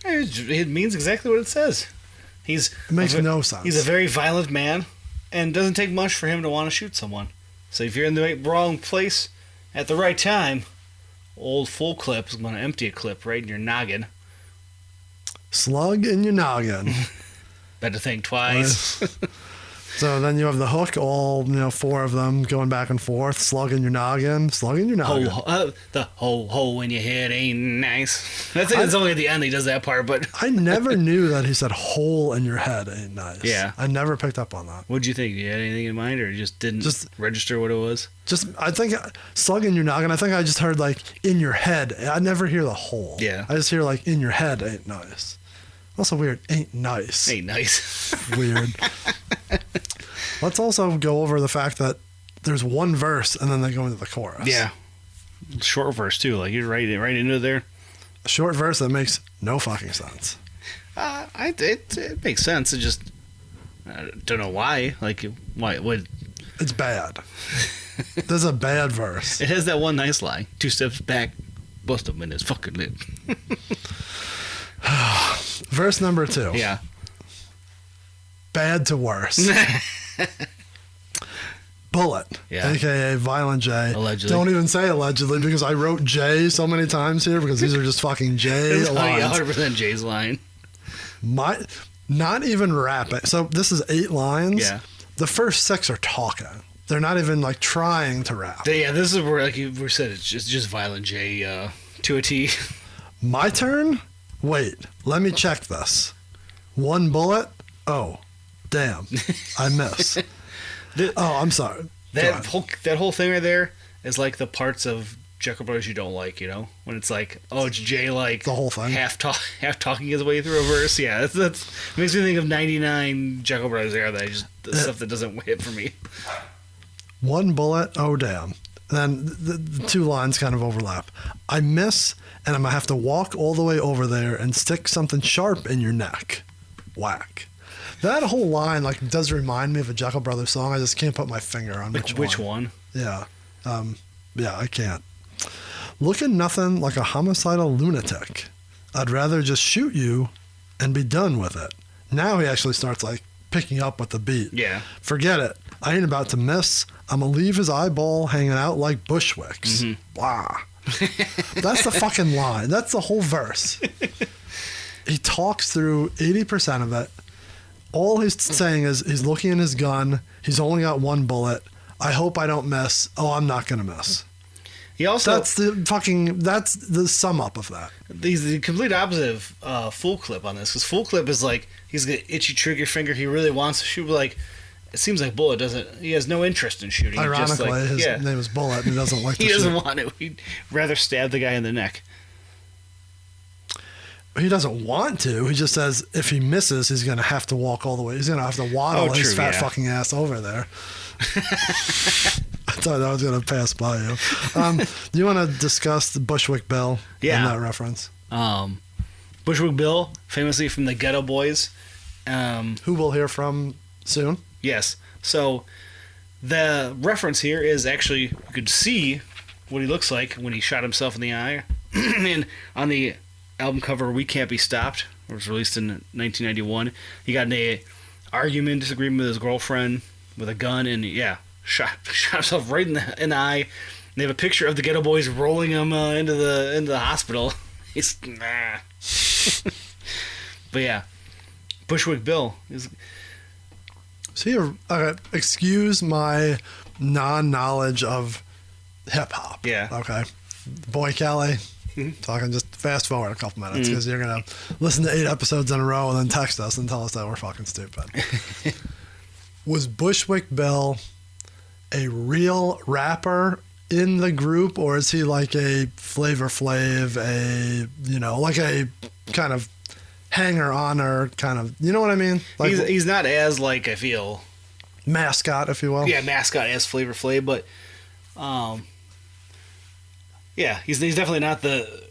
It means exactly what it says. It makes no sense. He's a very violent man, and it doesn't take much for him to want to shoot someone. So if you're in the wrong place at the right time, old full clip is going to empty a clip right in your noggin. Slug in your noggin. Better think twice. So then you have the hook, all 4 of them going back and forth. Slug in your noggin. Slug in your noggin. The ho in your head ain't nice. I think it's only at the end he does that part, but I never knew that he said hole in your head ain't nice. Yeah. I never picked up on that. what'd you think? You had anything in mind, or you just didn't register what it was? I think slug in your noggin. I think I just heard like in your head. I never hear the hole. Yeah. I just hear like in your head ain't nice. Also weird. Ain't nice. Ain't nice. Weird. Let's also go over the fact that there's one verse and then they go into the chorus. Yeah. Short verse too. Like you're right into there. A short verse that makes no fucking sense. It makes sense. It just I don't know why. Like why would It's bad. This is a bad verse. it has that one nice line. 2 steps back, bust him in his fucking lip. Verse number 2. Yeah. Bad to worse. Bullet, Yeah. aka Violent J. Allegedly. Don't even say allegedly because I wrote J so many times here because these are just fucking J It's lines. 100% Jay's line. Not even rapping. So this is 8 lines. Yeah. The first 6 are talking. They're not even like trying to rap. Yeah, this is where like we said it's just Violent J to a T. My turn? Wait, let me check this. 1 bullet? Oh, damn. I miss. I'm sorry. That whole thing right there is like the parts of Jekyll Brothers you don't like, when it's like, oh, it's Jay like The whole thing? half talking his way through a verse. Yeah, that's makes me think of 99 Jekyll Brothers era. The stuff that doesn't hit for me. 1 bullet? Oh, damn. Then the 2 lines kind of overlap. I miss, and I'm going to have to walk all the way over there and stick something sharp in your neck. Whack. That whole line does remind me of a Jekyll Brothers song. I just can't put my finger on which one. Yeah. Yeah, I can't. Looking nothing like a homicidal lunatic. I'd rather just shoot you and be done with it. Now he actually starts picking up with the beat. Yeah. Forget it. I ain't about to miss. I'm going to leave his eyeball hanging out like Bushwicks. Mm-hmm. Blah. That's the fucking line. That's the whole verse. He talks through 80% of it. All he's saying is he's looking at his gun. He's only got 1 bullet. I hope I don't miss. Oh, I'm not going to miss. He also That's the sum up of that. he's the complete opposite of Full Clip on this, because Full Clip is like he's got an itchy trigger finger. He really wants to shoot, but it seems like Bullet doesn't. He has no interest in shooting. Ironically, his name is Bullet, and he doesn't like to he shoot. doesn't want to. He'd rather stab the guy in the neck. He doesn't want to. He just says if he misses, he's going to have to walk all the way. He's going to have to waddle his fat fucking ass over there. I thought that was going to pass by you. Do you want to discuss the Bushwick Bill in that reference? Bushwick Bill, famously from the Ghetto Boys. Who we'll hear from soon. Yes. So the reference here is actually, you could see what he looks like when he shot himself in the eye. And on the album cover, We Can't Be Stopped, it was released in 1991, he got in a argument, disagreement with his girlfriend with a gun, and shot himself right in the eye. They have a picture of the Ghetto Boys rolling him into the hospital. He's but yeah, Bushwick Bill is. See, excuse my non-knowledge of hip hop. Yeah. Okay. Boy Kelly. So I can just fast forward a couple minutes because you're gonna listen to 8 episodes in a row and then text us and tell us that we're fucking stupid. Was Bushwick Bill a real rapper in the group, or is he like a Flavor Flav, like a kind of hanger-oner kind of, you know what I mean? Like He's not as, like, I feel... mascot, if you will. Yeah, mascot as Flavor Flav, but... yeah, he's definitely not the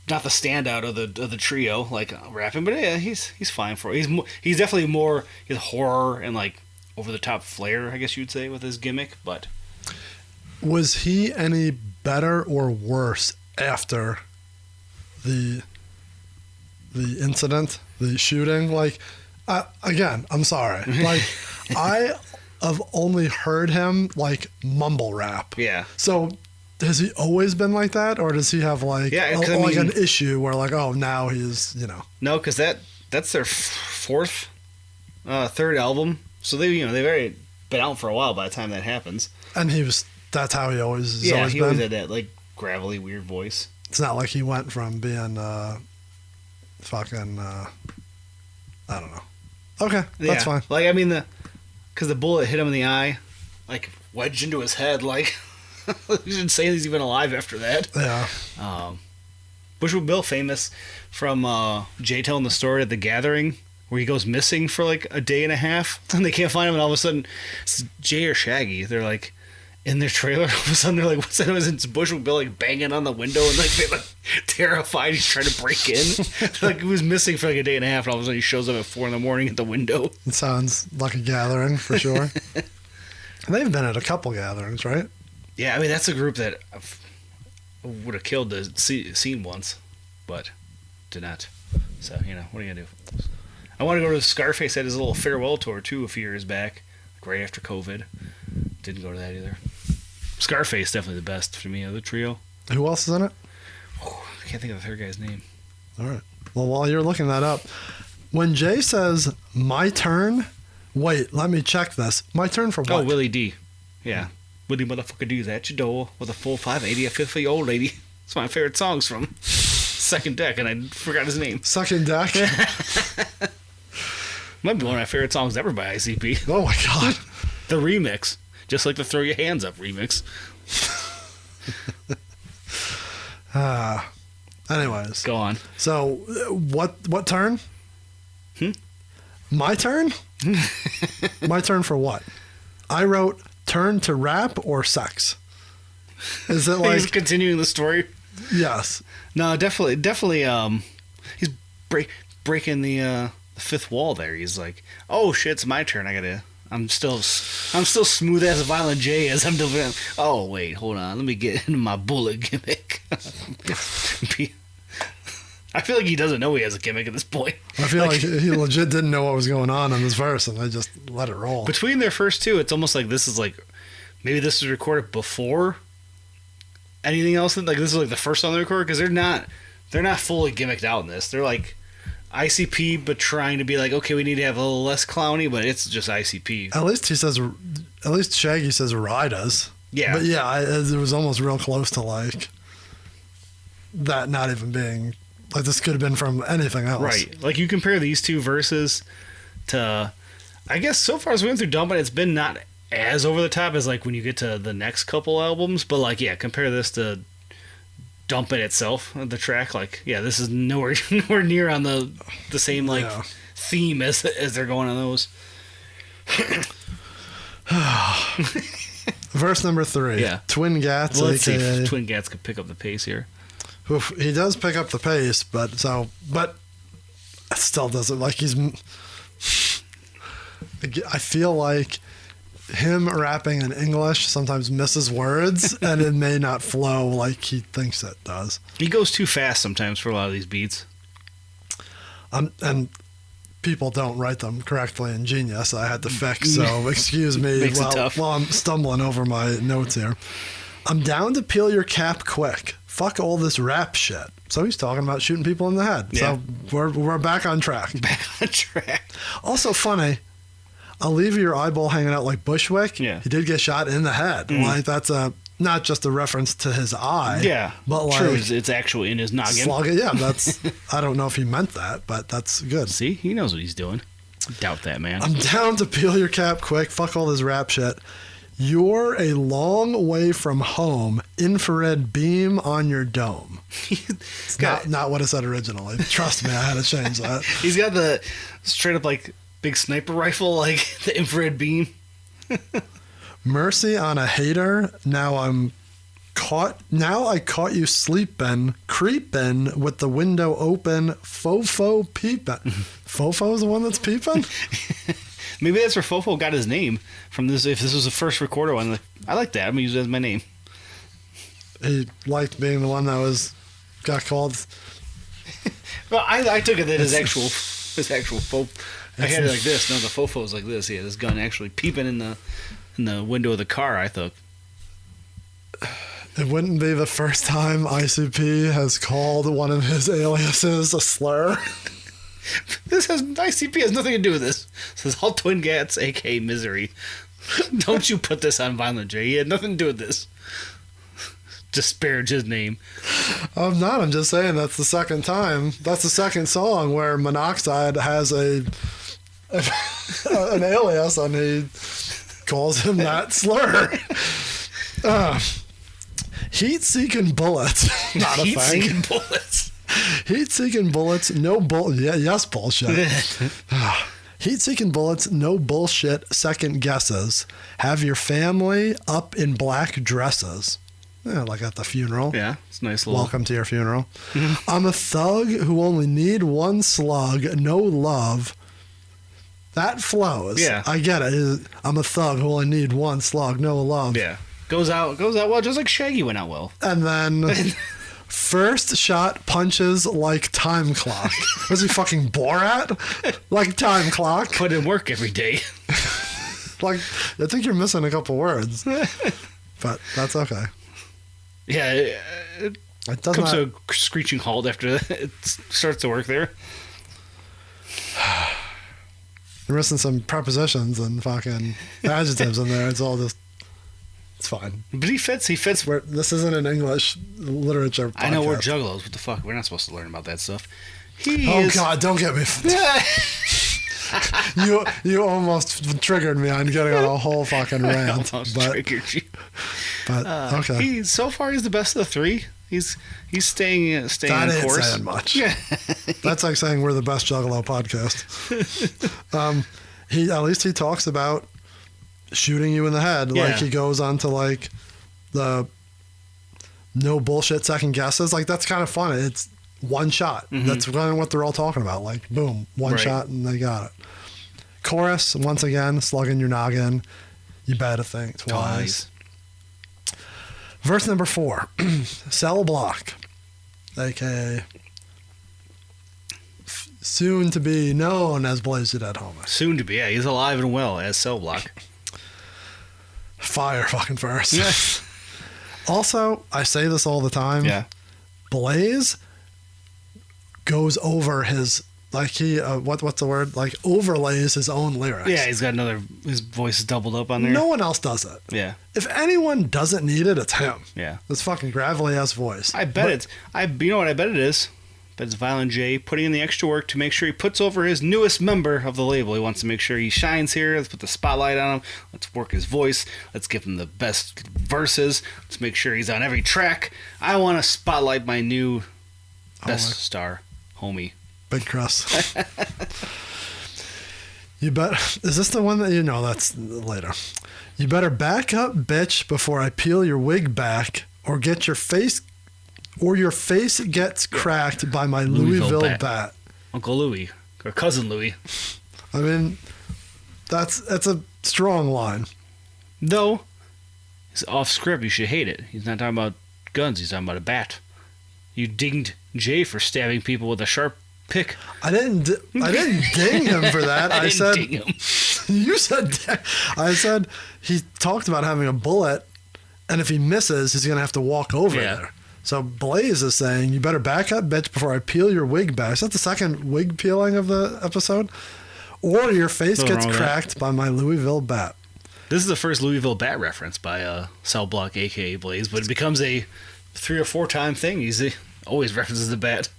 standout of the trio, like, rapping, but yeah, he's fine for it. He's definitely more his horror and, like, over-the-top flair, I guess you'd say, with his gimmick, but... Was he any better or worse after the incident, the shooting? Like, again, I'm sorry. Like, I have only heard him, like, mumble rap. Yeah. So, has he always been like that? Or does he have, like, an issue where, like, oh, now he's, No, because that's their third album. So they've already been out for a while by the time that happens. And that's how he always he been? always had that, like, gravelly, weird voice. It's not like he went from being, I don't know. Okay, that's fine. Like, I mean, because the bullet hit him in the eye, like, wedged into his head, like, he didn't say he's even alive after that. Yeah. Bushwick Bill, famous from Jay telling the story at The Gathering, where he goes missing for, like, a day and a half, and they can't find him, and all of a sudden, it's Jay or Shaggy, they're, like, in their trailer, all of a sudden they're like, what's that? It's Bushwick Bill, like, banging on the window, and, like, they're, like, terrified he's trying to break in. Like, he was missing for, like, a day and a half, and all of a sudden he shows up at 4 a.m. at the window. It sounds like a gathering, for sure. They've been at a couple gatherings, right? Yeah, I mean, that's a group that would have killed the scene once, but did not. So, what are you going to do? I want to go to Scarface, had his little farewell tour, too, a few years back, like right after COVID. Didn't go to that either. Scarface, definitely the best for me of the trio. Who else is in it? I can't think of the third guy's name. All right. Well, while you're looking that up, when Jay says, my turn, wait, let me check this. My turn for what? Oh, Willie D. Yeah. Willie motherfucker D's at your door with a full 580, a fifth for your old lady. It's my favorite songs from Second Deck, and I forgot his name. Second Deck? Might be one of my favorite songs ever by ICP. Oh, my God. The remix. Just like the Throw Your Hands Up remix. Anyways. Go on. So, what turn? My turn? My turn for what? I wrote turn to rap or sex. Is it like... He's continuing the story? Yes. No, definitely, he's breaking the fifth wall there. He's like, oh shit, it's my turn. I'm still smooth as a Violent J as I'm doing. Oh wait, hold on. Let me get into my bullet gimmick. I feel like he doesn't know he has a gimmick at this point. I feel like he legit didn't know what was going on in this verse, and they just let it roll. Between their first two, it's almost like this is like maybe this was recorded before anything else. Like this is like the first song they recorded because they're not fully gimmicked out in this. They're like ICP, but trying to be like, okay, we need to have a little less clowny, but it's just ICP. At least Shaggy says Rydas. Yeah. But yeah, it was almost real close to like that not even being, like this could have been from anything else. Right. Like you compare these two verses to, I guess so far as we went through Dumpin, it's been not as over the top as like when you get to the next couple albums, but like, yeah, compare this to Dumpin itself, the track, like, yeah, this is nowhere near on the same like theme as they're going on those. Verse number 3. Yeah. Twin Gats. Well, let's see if Twin Gats could pick up the pace here. Oof, he does pick up the pace, but it still doesn't, like he's I feel like him rapping in English sometimes misses words and it may not flow like he thinks it does. He goes too fast sometimes for a lot of these beats. And people don't write them correctly in Genius. I had to fix, so excuse me Makes it tough. while I'm stumbling over my notes here. I'm down to peel your cap quick. Fuck all this rap shit. So he's talking about shooting people in the head. Yeah. So we're back on track. Back on track. Also funny, I'll leave your eyeball hanging out like Bushwick. Yeah. He did get shot in the head. Like that's not just a reference to his eye. Yeah. But like True, it's actually in his noggin. Slug, yeah, that's I don't know if he meant that, but that's good. See, he knows what he's doing. Doubt that, man. I'm down to peel your cap quick. Fuck all this rap shit. You're a long way from home. Infrared beam on your dome. It's not what it said originally. Trust me, I had to change that. He's got the straight up like big sniper rifle, like the infrared beam. Mercy on a hater. Now I caught you sleeping, creeping with the window open, fofo peeping. Fofo's the one that's peeping? Maybe that's where Fofo got his name from this. If this was the first recorder one, I like that. I'm gonna use it as my name. He liked being the one that got called. Well, I took it that his actual Fofo. I had it like this. No, the Fofo's like this. He had his gun actually peeping in the window of the car. I thought. It wouldn't be the first time ICP has called one of his aliases a slur. ICP has nothing to do with this. This is all Twin Gats, aka Misery. Don't you put this on Violent J. He had nothing to do with this. Disparage his name. I'm not. I'm just saying that's the second time. That's the second song where Monoxide has an alias and he calls him that slur. Heat-seeking bullets. Not a thing. Heat-seeking bullets. Heat-seeking bullets, no bull. Yeah, yes, bullshit. Heat-seeking bullets, no bullshit. Second guesses. Have your family up in black dresses. Yeah, like at the funeral. Yeah, it's a nice little. Welcome to your funeral. I'm a thug who only need one slug, no love. That flows. Yeah, I get it. I'm a thug who only need one slug, no love. Yeah, goes out well, just like Shaggy went out well. And then. First shot punches like time clock. Was he fucking Borat? Like time clock. Put in work every day. Like, I think you're missing a couple words. But that's okay. Yeah, it does comes not... to a screeching halt after it starts to work there. You're missing some prepositions and fucking adjectives in there. It's all just... It's fine. But he fits. This isn't an English literature podcast. I know we're juggalos. What the fuck? We're not supposed to learn about that stuff. God, don't get me. You almost triggered me on getting on a whole fucking rant. Triggered you. But okay. So far he's the best of the three. He's staying on course. That ain't saying much. Yeah. That's like saying we're the best Juggalo podcast. At least he talks about shooting you in the head. Yeah. Like he goes on to like the no bullshit second guesses. Like that's kind of fun. It's one shot. Mm-hmm. That's kind of what they're all talking about. Like boom, one shot and they got it. Chorus, once again, Slug N Ya Noggin. You better think twice. Verse number 4. Cell Block, aka soon to be known as Blaze the Dead Homer. Soon to be, yeah. He's alive and well as Cell Block. Fire fucking verse. Yes. Also, I say this all the time. Yeah. Blaze goes over his what's the word? Like overlays his own lyrics. Yeah, he's got his voice is doubled up on there. No one else does it. Yeah. If anyone doesn't need it, it's him. Yeah. This fucking gravelly ass voice. You know what I bet it is? But it's Violent J putting in the extra work to make sure he puts over his newest member of the label. He wants to make sure he shines here. Let's put the spotlight on him. Let's work his voice. Let's give him the best verses. Let's make sure he's on every track. I want to spotlight my new best star, homie. Big Cross. You bet. Is this the one that you know? That's later. You better back up, bitch, before I peel your wig back, or your face gets cracked by my Louisville bat. Uncle Louis or cousin Louis. I mean, That's a strong line. Though, it's off script. You should hate it. He's not talking about guns. He's talking about a bat. You dinged Jay for stabbing people with a sharp pick. I didn't ding him for that. I said ding him. You said. I said he talked about having a bullet, and if he misses, he's gonna have to walk over there. So Blaze is saying, "You better back up, bitch, before I peel your wig back." Is that the second wig peeling of the episode? Or your face gets cracked by my Louisville bat. This is the first Louisville bat reference by Cell Block, a.k.a. Blaze, but it becomes a 3 or 4 time thing. He always references the bat.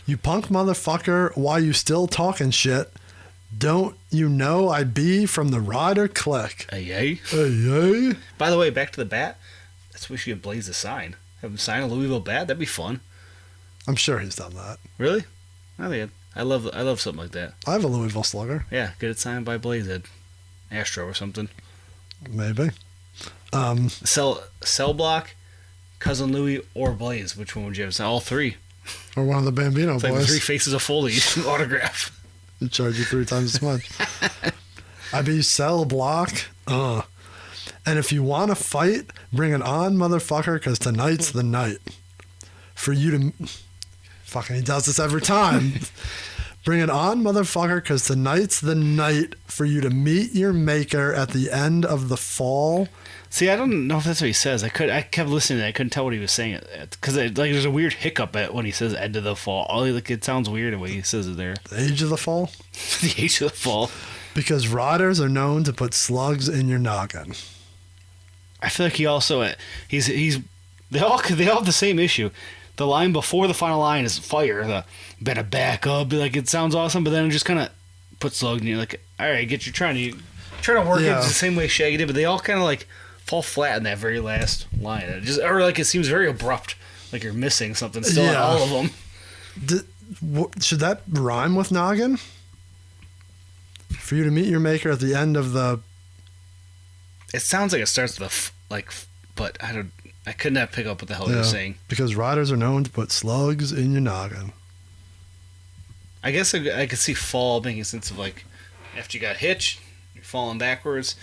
You punk motherfucker, why you still talking shit? Don't you know I be from the Ryder clique? Hey. Hey. By the way, back to the bat. That's why we should give Blaze a sign. Have him sign a Louisville bat. That'd be fun. I'm sure he's done that. Really? I love something like that. I have a Louisville Slugger. Yeah, get it signed by Blaze at Astro or something. Maybe. Cell Block, Cousin Louie, or Blaze. Which one would you have? All 3. Or one of the Bambino It's boys. like the 3 faces of Foley autograph. They charge you 3 times as much. I be Cell Block. And if you want to fight, bring it on, motherfucker, because tonight's the night. For you to... Fucking, he does this every time. Bring it on, motherfucker, because tonight's the night for you to meet your maker at the end of the fall. See, I don't know if that's what he says. I kept listening to it. I couldn't tell what he was saying. Because there's a weird hiccup when he says end of the fall. It sounds weird the way he says it there. The age of the fall? The age of the fall. Because riders are known to put slugs in your noggin. I feel like he also... They all have the same issue. The line before the final line is fire. The better back up. Like, it sounds awesome, but then it just kind of puts slug in you. Like, all right, trying to work it the same way Shaggy did, but they all kind of like fall flat in that very last line. It seems very abrupt. Like you're missing something still in all of them. Should that rhyme with noggin? For you to meet your maker at the end of the... It sounds like it starts with but I could not pick up what the hell you're saying. Because riders are known to put slugs in your noggin. I guess I could see fall making sense of like after you got hitched, you're falling backwards,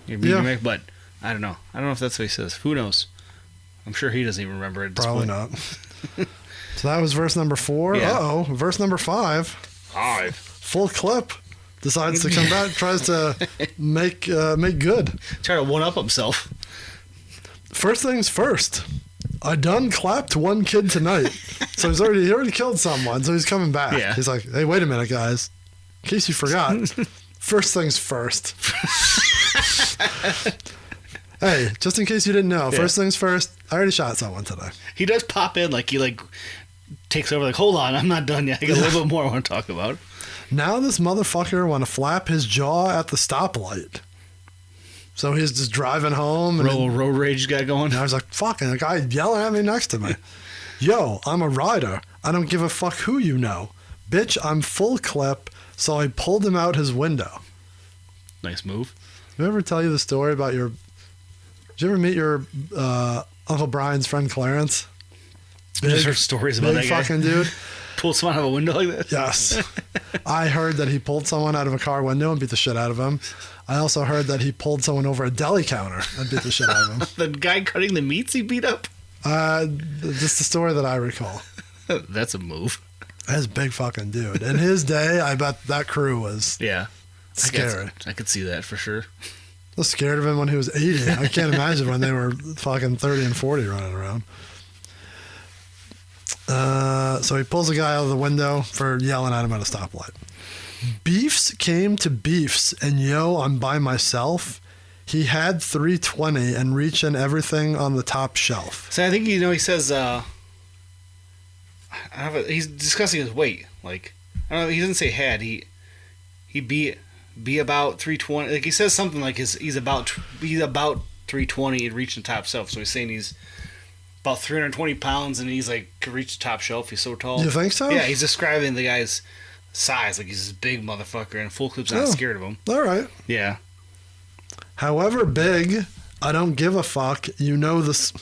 you're meeting your maker, but I don't know. I don't know if that's what he says. Who knows? I'm sure he doesn't even remember it. Probably not. So that was verse number 4. Yeah. Uh-oh. Verse number 5. Full clip. Decides to come back, tries to make good. Try to one-up himself. First things first. I done clapped one kid tonight. So he already killed someone, so he's coming back. Yeah. He's like, hey, wait a minute, guys. In case you forgot, first things first. Hey, just in case you didn't know, first things first, I already shot someone today. He does pop in, like he takes over, like, hold on, I'm not done yet. I got a little bit more I want to talk about. Now this motherfucker want to flap his jaw at the stoplight. So he's just driving home. And road rage guy going. And I was like, fucking, a guy yelling at me next to me. Yo, I'm a rider. I don't give a fuck who you know. Bitch, I'm full clip, so I pulled him out his window. Nice move. Did I ever tell you the story about did you ever meet your Uncle Brian's friend Clarence? I just heard stories about that guy. Fucking dude. Pulled someone out of a window like that? Yes. I heard that he pulled someone out of a car window and beat the shit out of him. I also heard that he pulled someone over a deli counter and beat the shit out of him. The guy cutting the meats he beat up? Just the story that I recall. That's a move. That's a big fucking dude. In his day, I bet that crew was scary. I could see that for sure. I was scared of him when he was 80. I can't imagine when they were fucking 30 and 40 running around. So he pulls a guy out of the window for yelling at him at a stoplight. Beefs came to beefs, and yo, I'm by myself. He had 320 and reaching everything on the top shelf. So I think, he says, he's discussing his weight. Like, I don't know, he doesn't say had. He be about 320. Like, he says something like he's about 320 and reaching the top shelf. So he's saying he's about 320 pounds and he's like could reach the top shelf. He's so tall. You think so? Yeah, he's describing the guy's size. Like, he's this big motherfucker, and Full Clip's not scared of him. All right. Yeah. However big, I don't give a fuck. You know this.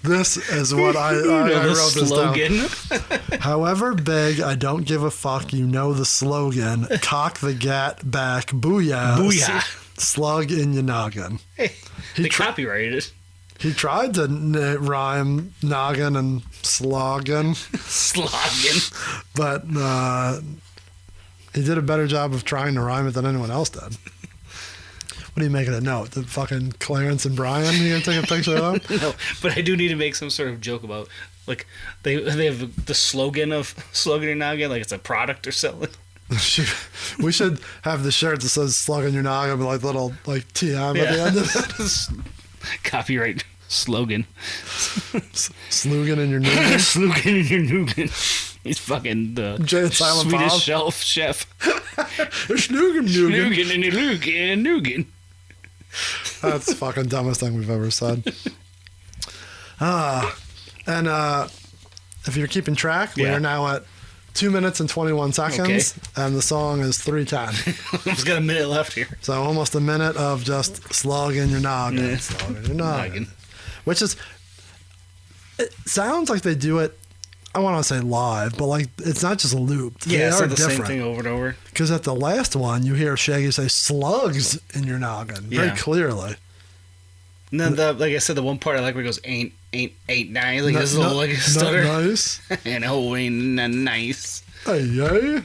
This is what I wrote this down. However big, I don't give a fuck. You know the slogan. Cock the gat back. Booyah. Booyah. Slug in your noggin. Hey, they copyrighted it. He tried to rhyme noggin and sloggin. Sloggin. But he did a better job of trying to rhyme it than anyone else did. What are you making a note? The fucking Clarence and Brian? You gonna take a picture of them? No, but I do need to make some sort of joke about, like, they have the slogan of Slug N Ya Noggin, like it's a product or something. We should have the shirt that says "Slug in your noggin" with like little like TM at the end of it. Copyright slogan. Slugin in your noggin. Slugin in your noggin. He's fucking the Jay and Silent Swedish Bob. shelf chef. Slugin noggin. Slugin in your noggin. That's the fucking dumbest thing we've ever said. And if you're keeping track, we are now at 2 minutes and 21 seconds, and the song is 3:10. We've got a minute left here. So almost a minute of just slug in your noggin, Yeah. slug in your noggin. Which is, it sounds like they do it, I want to say live, but like it's not just looped. Yeah, they it's are not the different. same thing over and over. Because at the last one, you hear Shaggy say slugs in your noggin very Yeah. clearly. And then, like I said, the one part I like where he goes, ain't nice. Like, this Not- little, like, not stutter. nice. And oh, ain't nice. Hey, yay.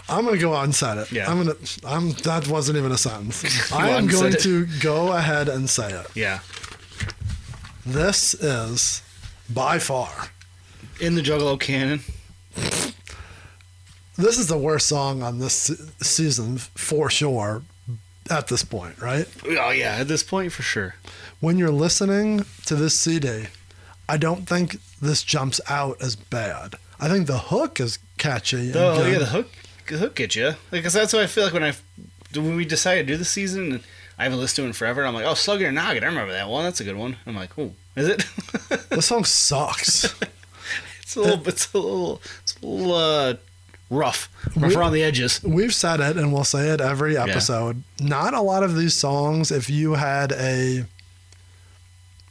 I'm gonna go on and set it. Yeah. That wasn't even a sentence. I on am and going set it. to go ahead and say it. Yeah. This is by far. In the Juggalo canon. This is the worst song on this season for sure. At this point, right? Oh, yeah, at this point, for sure. When you're listening to this CD, I don't think this jumps out as bad. I think the hook is catchy. Oh, and yeah, good. the hook gets you. Because that's what I feel like when we decided to do the season, and I haven't listened to it in forever, I'm like, oh, Slug N Ya Noggin, I remember that one. That's a good one. I'm like, oh, is it? This song sucks. It's a little rough around the edges. We've said it, and we'll say it every episode. Not a lot of these songs, if you had a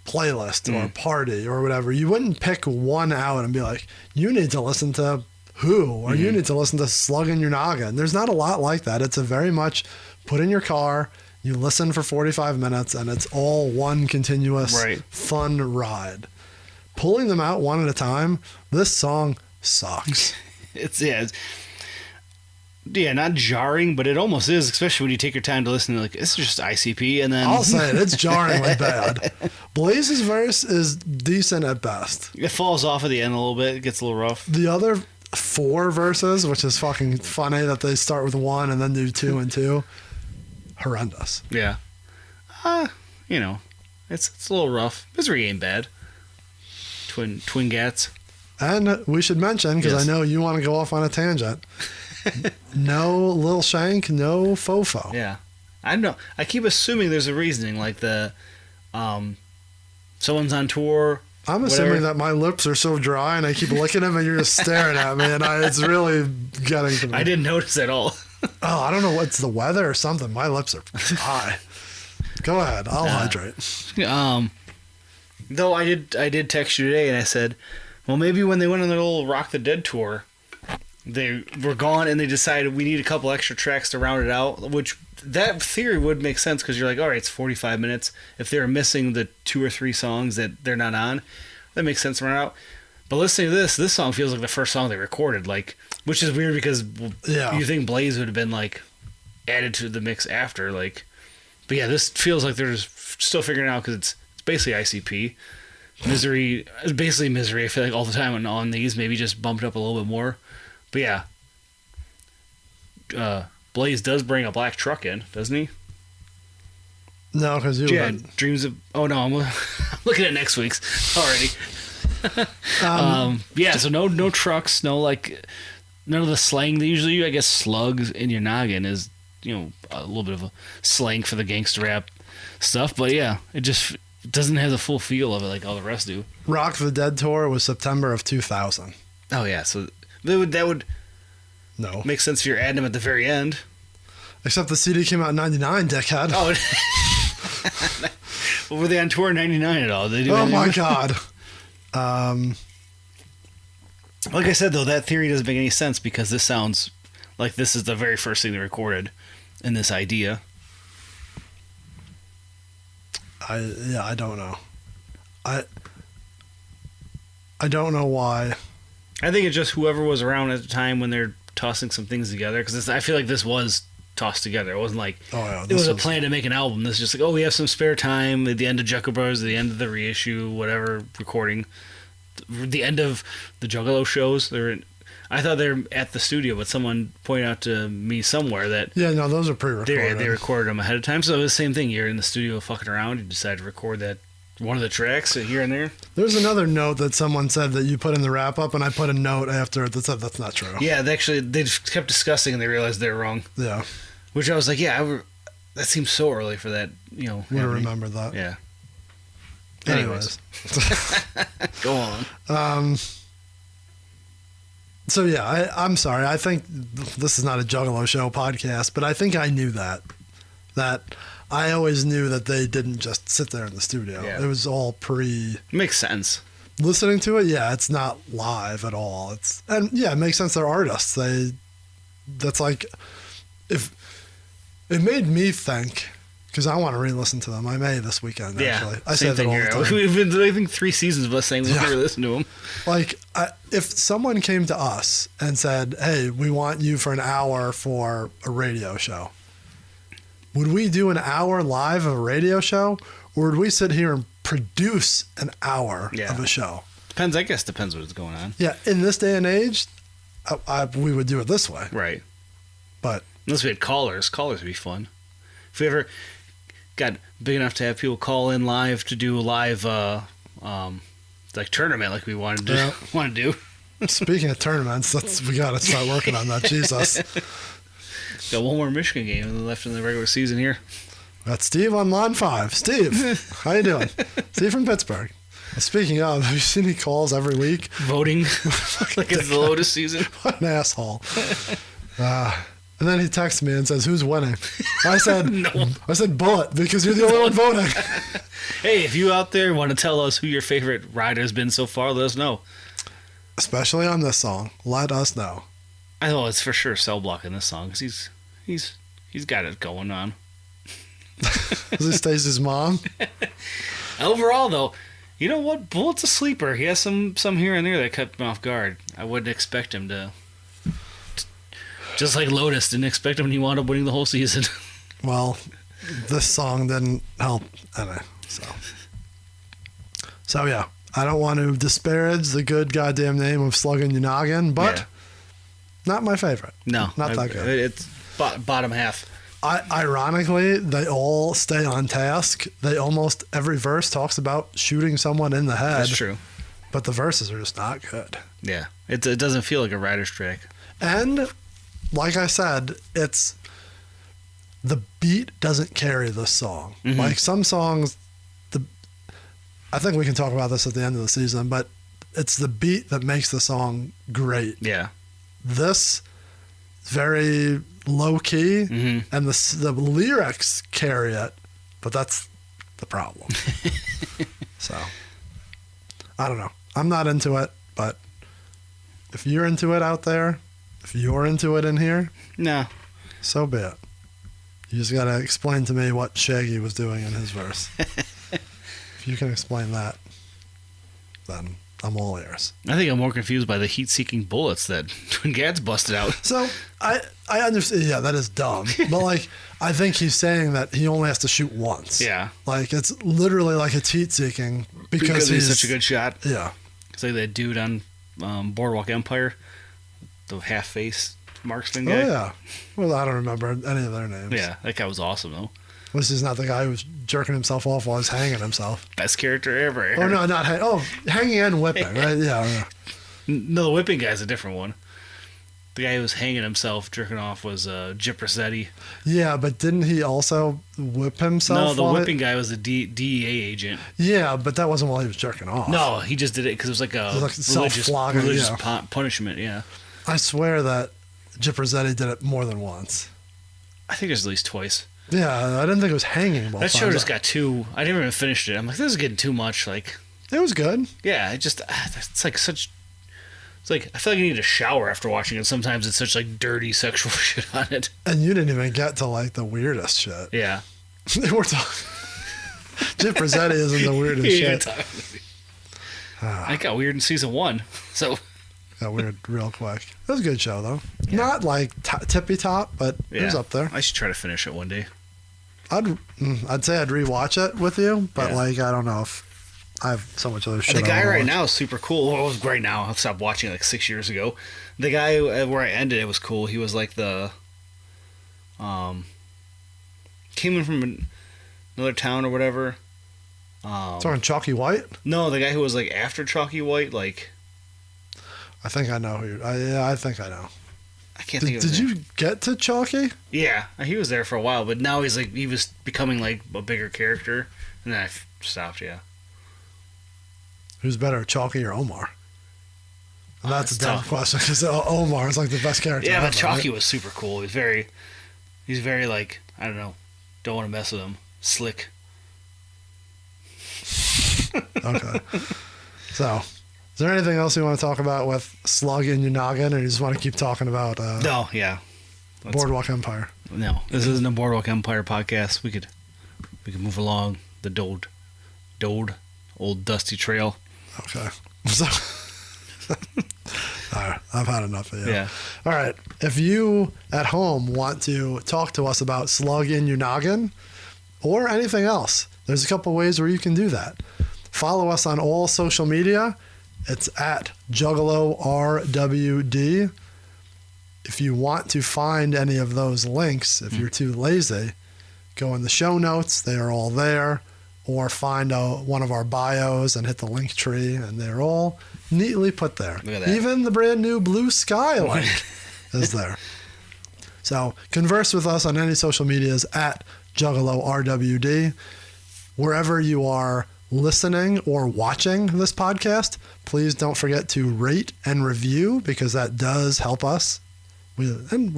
playlist or a party or whatever, you wouldn't pick one out and be like, you need to listen to Who, or you need to listen to Slug in Your Noggin. There's not a lot like that. It's a very much put in your car, you listen for 45 minutes, and it's all one continuous fun ride. Pulling them out one at a time, this song sucks. It's not jarring, but it almost is, especially when you take your time to listen to, like, it's just ICP, and then I'll say it, it's jarringly bad. Blaze's verse is decent at best. it falls off at the end a little bit. It gets a little rough. The other 4 verses, which is fucking funny that they start with 1 and then do 2 and 2, horrendous. Yeah. It's a little rough. Misery ain't bad. Twin gats. And we should mention, because Yes. I know you want to go off on a tangent, no Lil Shank, no Fofo. Yeah. I know. I keep assuming there's a reasoning, like someone's on tour. I'm whatever. assuming that my lips are so dry and I keep licking them and you're just staring at me, and it's really getting to me. I didn't notice at all. Oh, I don't know what's the weather or something. My lips are dry. Go ahead. I'll hydrate. Though I did text you today and I said, well, maybe when they went on their little Rock the Dead tour, they were gone and they decided we need a couple extra tracks to round it out, which that theory would make sense because you're like, all right, it's 45 minutes. If they're missing the 2 or 3 songs that they're not on, that makes sense to round out. But listening to this song feels like the first song they recorded, like, which is weird because you think Blaze would have been like added to the mix after, like, but yeah, this feels like they're just still figuring it out because it's basically ICP. Misery, basically Misery. I feel like all the time on these, maybe just bumped up a little bit more. But yeah, Blaze does bring a black truck in, doesn't he? No, because you. Yeah, Dreams of. Oh no, I'm looking at next week's already. Yeah, so no trucks, no like none of the slang that usually I guess Slugs in Your Noggin is, a little bit of a slang for the gangster rap stuff. But yeah, it just doesn't have the full feel of it like all the rest do. Rock the Dead tour was September of 2000. Oh yeah, so that would No. make sense if you're adding them at the very end. Except the CD came out in 99, dickhead. Oh, Well, were they on tour in '99 at all? Did they do Oh anything? my God. Like I said, though, that theory doesn't make any sense because this sounds like this is the very first thing they recorded in this idea. I don't know. I don't know why. I think it's just whoever was around at the time when they're tossing some things together. Because I feel like this was tossed together. It wasn't like it was a plan to make an album. This is just like, oh, we have some spare time at the end of Juggalo Bros, at the end of the reissue, whatever recording, the end of the Juggalo shows. I thought they were at the studio, but someone pointed out to me somewhere that those are pre-recorded. They recorded them ahead of time. So it was the same thing. You're in the studio fucking around. You decide to record that one of the tracks here and there. There's another note that someone said that you put in the wrap up, and I put a note after it that said that's not true. Yeah, they just kept discussing, and they realized they were wrong. Yeah. Which I was like, that seems so early for that. Would have remembered that. Yeah. Anyways. Go on. So yeah, I'm sorry. I think this is not a Juggalo Show podcast, but I think I knew that I always knew that they didn't just sit there in the studio. Yeah. It was all Makes sense. listening to it. Yeah, it's not live at all. It makes sense. They're artists. That's like, if it made me think, because I want to re-listen to them. I may this weekend, actually. I say that all the time. We've been, I think, 3 seasons of us saying we'll never listen to them. Like, if someone came to us and said, hey, we want you for an hour for a radio show, would we do an hour live of a radio show? Or would we sit here and produce an hour of a show? I guess depends what's going on. Yeah, in this day and age, we would do it this way. Right. But unless we had callers would be fun. If we ever got big enough to have people call in live to do a live like tournament like we wanted to do. Speaking of tournaments, we got to start working on that. Jesus. Got one more Michigan game left in the regular season here. Got Steve on line 5. Steve, how you doing? Steve from Pittsburgh. Speaking of, have you seen he calls every week? Voting like it's the Lotus season. What an asshole. And then he texts me and says, who's winning? I said, No. I said Bullet, because you're the only one voting. Hey, if you out there want to tell us who your favorite rider's been so far, let us know. Especially on this song. Let us know. I know it's for sure Cell Block in this song because he's got it going on. Because he stays his mom. Overall, though, you know what? Bullet's a sleeper. He has some here and there that kept him off guard. I wouldn't expect him to. Just like Lotus, didn't expect him and he wound up winning the whole season. Well, this song didn't help any. So yeah, I don't want to disparage the good goddamn name of Slug N Ya Noggin, but not my favorite. No. Not that good. It's bottom half. Ironically, they all stay on task. Almost every verse talks about shooting someone in the head. That's true. But the verses are just not good. Yeah. It doesn't feel like a rider's track. And like I said, the beat doesn't carry this song. Mm-hmm. Like some songs, I think we can talk about this at the end of the season, but it's the beat that makes the song great. Yeah. This is very low key, mm-hmm. and the lyrics carry it, but that's the problem. So, I don't know. I'm not into it, but if you're into it out there, if you're into it in here, no, so be it. You just gotta explain to me what Shaggy was doing in his verse. If you can explain that, then I'm all ears. I think I'm more confused by the heat-seeking bullets that Gad's busted out. So I understand. Yeah, that is dumb. But like, I think he's saying that he only has to shoot once. Yeah, like it's literally like it's heat-seeking because he's such a good shot. Yeah, it's like that dude on Boardwalk Empire, the half-face marksman guy. Oh yeah. Well, I don't remember any of their names. Yeah, that guy was awesome though. This is not the guy who was jerking himself off while he's hanging himself. Best character ever. Oh no, not hanging and whipping, right? Yeah. No, the whipping guy's a different one. The guy who was hanging himself, jerking off, was Jip Rossetti. Yeah, but didn't he also whip himself? No, the whipping guy was a DEA agent. Yeah, but that wasn't while he was jerking off. No, he just did it because it was like a religious punishment, yeah. I swear that Jip Rossetti did it more than once. I think there's at least twice. Yeah, I didn't think it was hanging both That show times. just got too. I never even finished it. I'm like, this is getting too much. Like, It was good. yeah, it just it's like such. It's like I feel like I need a shower after watching it. Sometimes it's such like dirty sexual shit on it. And you didn't even get to like the weirdest shit. Yeah. We're talking. Jim Prezzetti isn't the weirdest Yeah, shit. I got weird in season 1, so Got weird real quick. It was a good show though. Not like tippy top, but it was up there. I should try to finish it one day. I'd say I'd rewatch it with you, but Yeah. like I don't know if I have so much other shit. The guy I wanna right watch. now is super cool. Well, right now, I've stopped watching like 6 years ago. The guy where I ended it was cool. He was like the came in from another town or whatever. Talking Chalky White. No, the guy who was like after Chalky White, like I think I know who you're. Yeah, I think I know. I can't think of his Did name. you get to Chalky? Yeah, he was there for a while, but now he was becoming like a bigger character, and then I stopped. Yeah, Who's better, Chalky or Omar? And that's a it's dumb tough. question because Omar is like the best character. yeah, ever, but Chalky right? was super cool. He's very like I don't know, don't want to mess with him. Slick. Okay. So, is there anything else you want to talk about with Slug N Ya Noggin, or you just want to keep talking about No, yeah. Boardwalk Empire? No, this isn't a Boardwalk Empire podcast. We could move along the old dusty trail. Okay. So, all right, I've had enough of you. Yeah. All right. If you at home want to talk to us about Slug N Ya Noggin or anything else, there's a couple ways where you can do that. Follow us on all social media. It's at Juggalo RWD. If you want to find any of those links, if you're too lazy, go in the show notes. They are all there. Or find one of our bios and hit the link tree, and they're all neatly put there. Look at that. Even the brand new Blue Sky link is there. So converse with us on any social medias at Juggalo RWD. Wherever you are listening or watching this podcast, please don't forget to rate and review because that does help us. We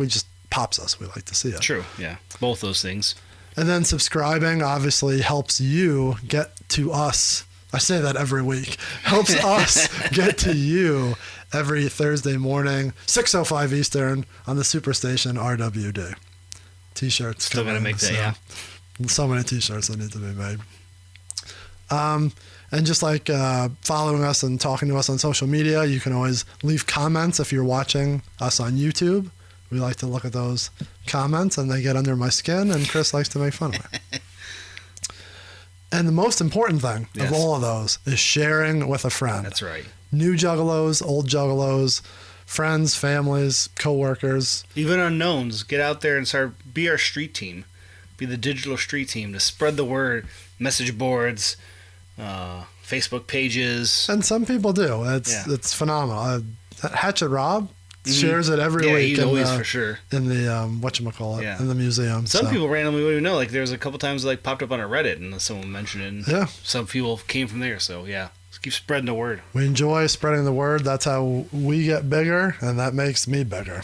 just pops us. We like to see it. True. Yeah. Both those things. And then subscribing obviously helps you get to us. I say that every week. Helps us get to you every Thursday morning, 6:05 Eastern on the Superstation RWD. T-shirts. Still gotta make that. Yeah. So many T-shirts that need to be made. And just like following us and talking to us on social media, you can always leave comments if you're watching us on YouTube. We like to look at those comments and they get under my skin, and Chris likes to make fun of me. And the most important thing of all of those is sharing with a friend. That's right. New juggalos, old juggalos, friends, families, coworkers. Even unknowns, get out there and be our street team. Be the digital street team to spread the word. Message boards, Facebook pages. And some people do. It's phenomenal. Hatchet Rob shares it every week. He's always for sure. In the, whatchamacallit, Yeah. in the museum. Some so. people randomly wouldn't even know. Like, there was a couple times like popped up on a Reddit and someone mentioned it. And Yeah. some people came from there. So, yeah. Just keep spreading the word. We enjoy spreading the word. That's how we get bigger, and that makes me bigger.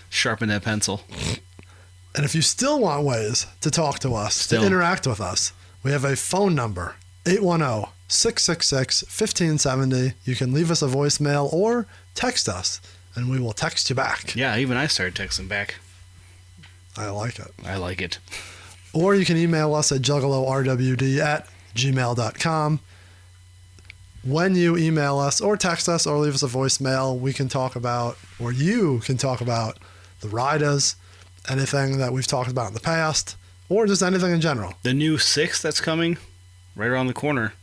Sharpen that pencil. And if you still want ways to talk to us, to interact with us, we have a phone number, 810-666-1570. You can leave us a voicemail or text us, and we will text you back. Yeah, even I started texting back. I like it. I like it. Or you can email us at juggalorwd@gmail.com. When you email us or text us or leave us a voicemail, we can talk about, or you can talk about, the Rydas, anything that we've talked about in the past, or just anything in general. The new 6 that's coming right around the corner.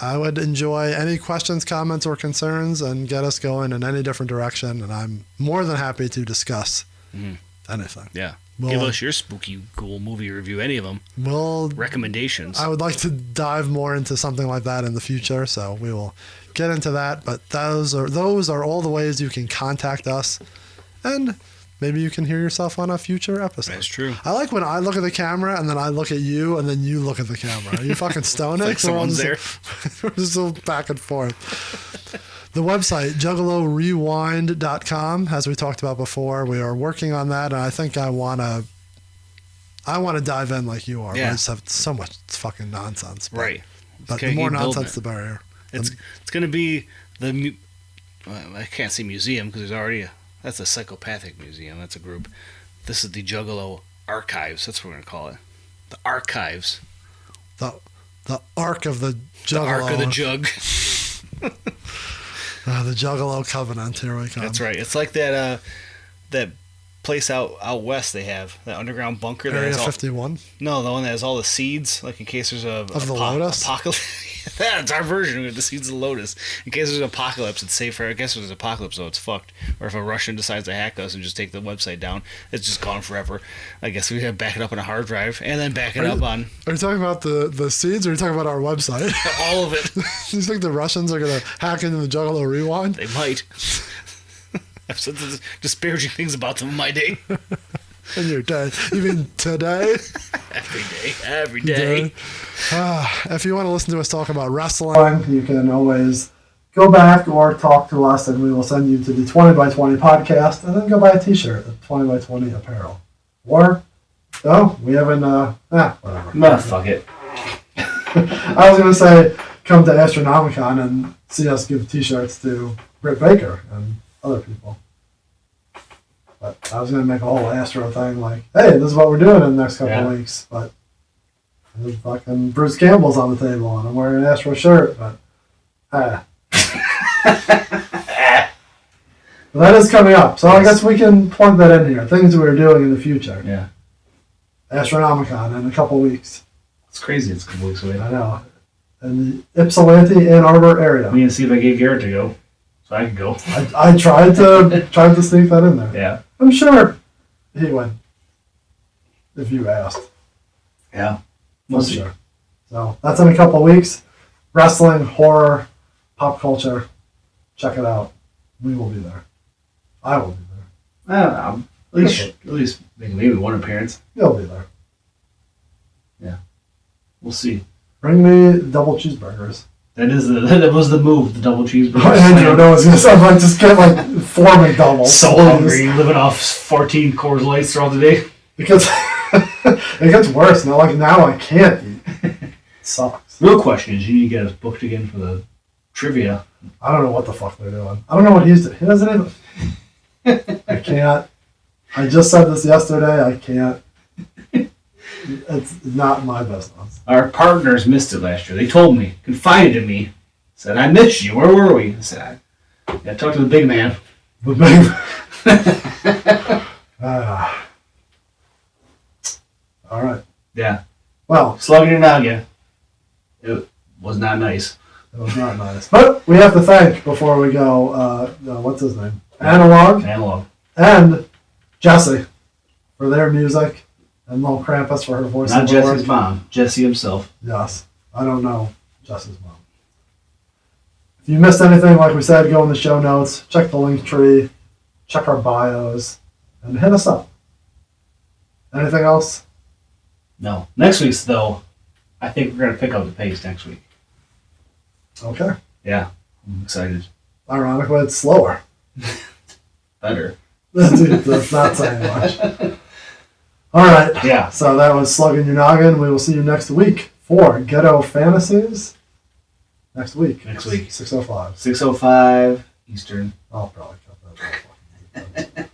I would enjoy any questions, comments, or concerns and get us going in any different direction, and I'm more than happy to discuss anything. Yeah. Well, Give us your spooky, cool movie review, any of them. Recommendations. I would like to dive more into something like that in the future, so we will get into that. But those are all the ways you can contact us, and maybe you can hear yourself on a future episode. That's true. I like when I look at the camera and then I look at you and then you look at the camera. Are you fucking stoned? Like someone's there. We're just so back and forth. The website, juggalorewind.com, as we talked about before, we are working on that, and I think I want to I want to dive in like you are, but Yeah. I just have so much fucking nonsense. But, Right. But Okay, the more keep building nonsense, it. the better. It's going to be I can't say museum because there's already that's a psychopathic museum. That's a group. This is the Juggalo Archives. That's what we're going to call it. The Archives. The arc of the The Juggalo. Ark of the Jug. The Juggalo Covenant. Here we come. That's right. It's like that place out west they have, that underground bunker. That Area has all, 51. No, the one that has all the seeds, like in case there's Of the Lotus? apocalypse. That's our version of the seeds of the Lotus. In case there's an apocalypse, it's safe for. I guess if there's an apocalypse, though, it's fucked. Or if a Russian decides to hack us and just take the website down, it's just gone forever. I guess we have to back it up on a hard drive and then back it up on Are you talking about the seeds, or are you talking about our website? all of it. Do you think the Russians are going to hack into the Juggalo Rewind? They might. I've said some disparaging things about them in my day. In your day. You mean today? Every day. If you want to listen to us talk about wrestling, you can always go back or talk to us, and we will send you to the 20 by 20 podcast, and then go buy a t-shirt at 20 by 20 apparel. Or, we haven't, whatever. Nah, fuck it. I was going to say, come to Astronomicon and see us give t-shirts to Britt Baker and other people. But I was going to make a whole Astro thing like, hey, this is what we're doing in the next couple of weeks. But there's fucking Bruce Campbell's on the table and I'm wearing an Astro shirt. But, But that is coming up. So I guess we can plug that in here. Things we're doing in the future. Yeah. Astronomicon in a couple of weeks. It's crazy. It's a couple weeks away. I know. In the Ypsilanti, Ann Arbor area. I'm going to see if I get Garrett to go. So I can go. I tried to sneak that in there. Yeah. I'm sure he would, if you asked. Yeah. I'm sure. So that's in a couple of weeks. Wrestling, horror, pop culture. Check it out. We will be there. I will be there. I don't know. At least make maybe one appearance. You'll be there. We'll see. Bring me double cheeseburgers. That was the move, the double cheeseburger. Andrew, no, I was gonna say, I'm like, just get like 4 McDoubles. So please. hungry, living off 14 Coors Lights throughout the day. Because it gets worse now. Like now, I can't eat. It sucks. Real question is, you need to get us booked again for the trivia. I don't know what the fuck they're doing. I don't know what he's doing. He doesn't even. I can't. I just said this yesterday. I can't. It's not my business. Our partners missed it last year. They told me, confided in me, said, "I missed you. Where were we?" I said, "I talked to the big man." The big. All right. Yeah. Well, Slug N Ya Noggin. It was not nice. it was not nice. But we have to thank, before we go, what's his name? Analog Analog. and Jesse for their music, and Lil Krampus for her voice. Not Jesse's mom. Jesse himself. Yes. I don't know Jesse's mom. If you missed anything, like we said, go in the show notes, check the link tree, check our bios, and hit us up. Anything else? No. Next week's, though, I think we're going to pick up the pace next week. Okay. Yeah. I'm excited. Ironically, it's slower. Better. That's not saying much. All right. Yeah. So that was Slug N Ya Noggin. We will see you next week for Ghetto Fantasies. Next week. Next week. 6:05. 6:05 Eastern. I'll probably cut that.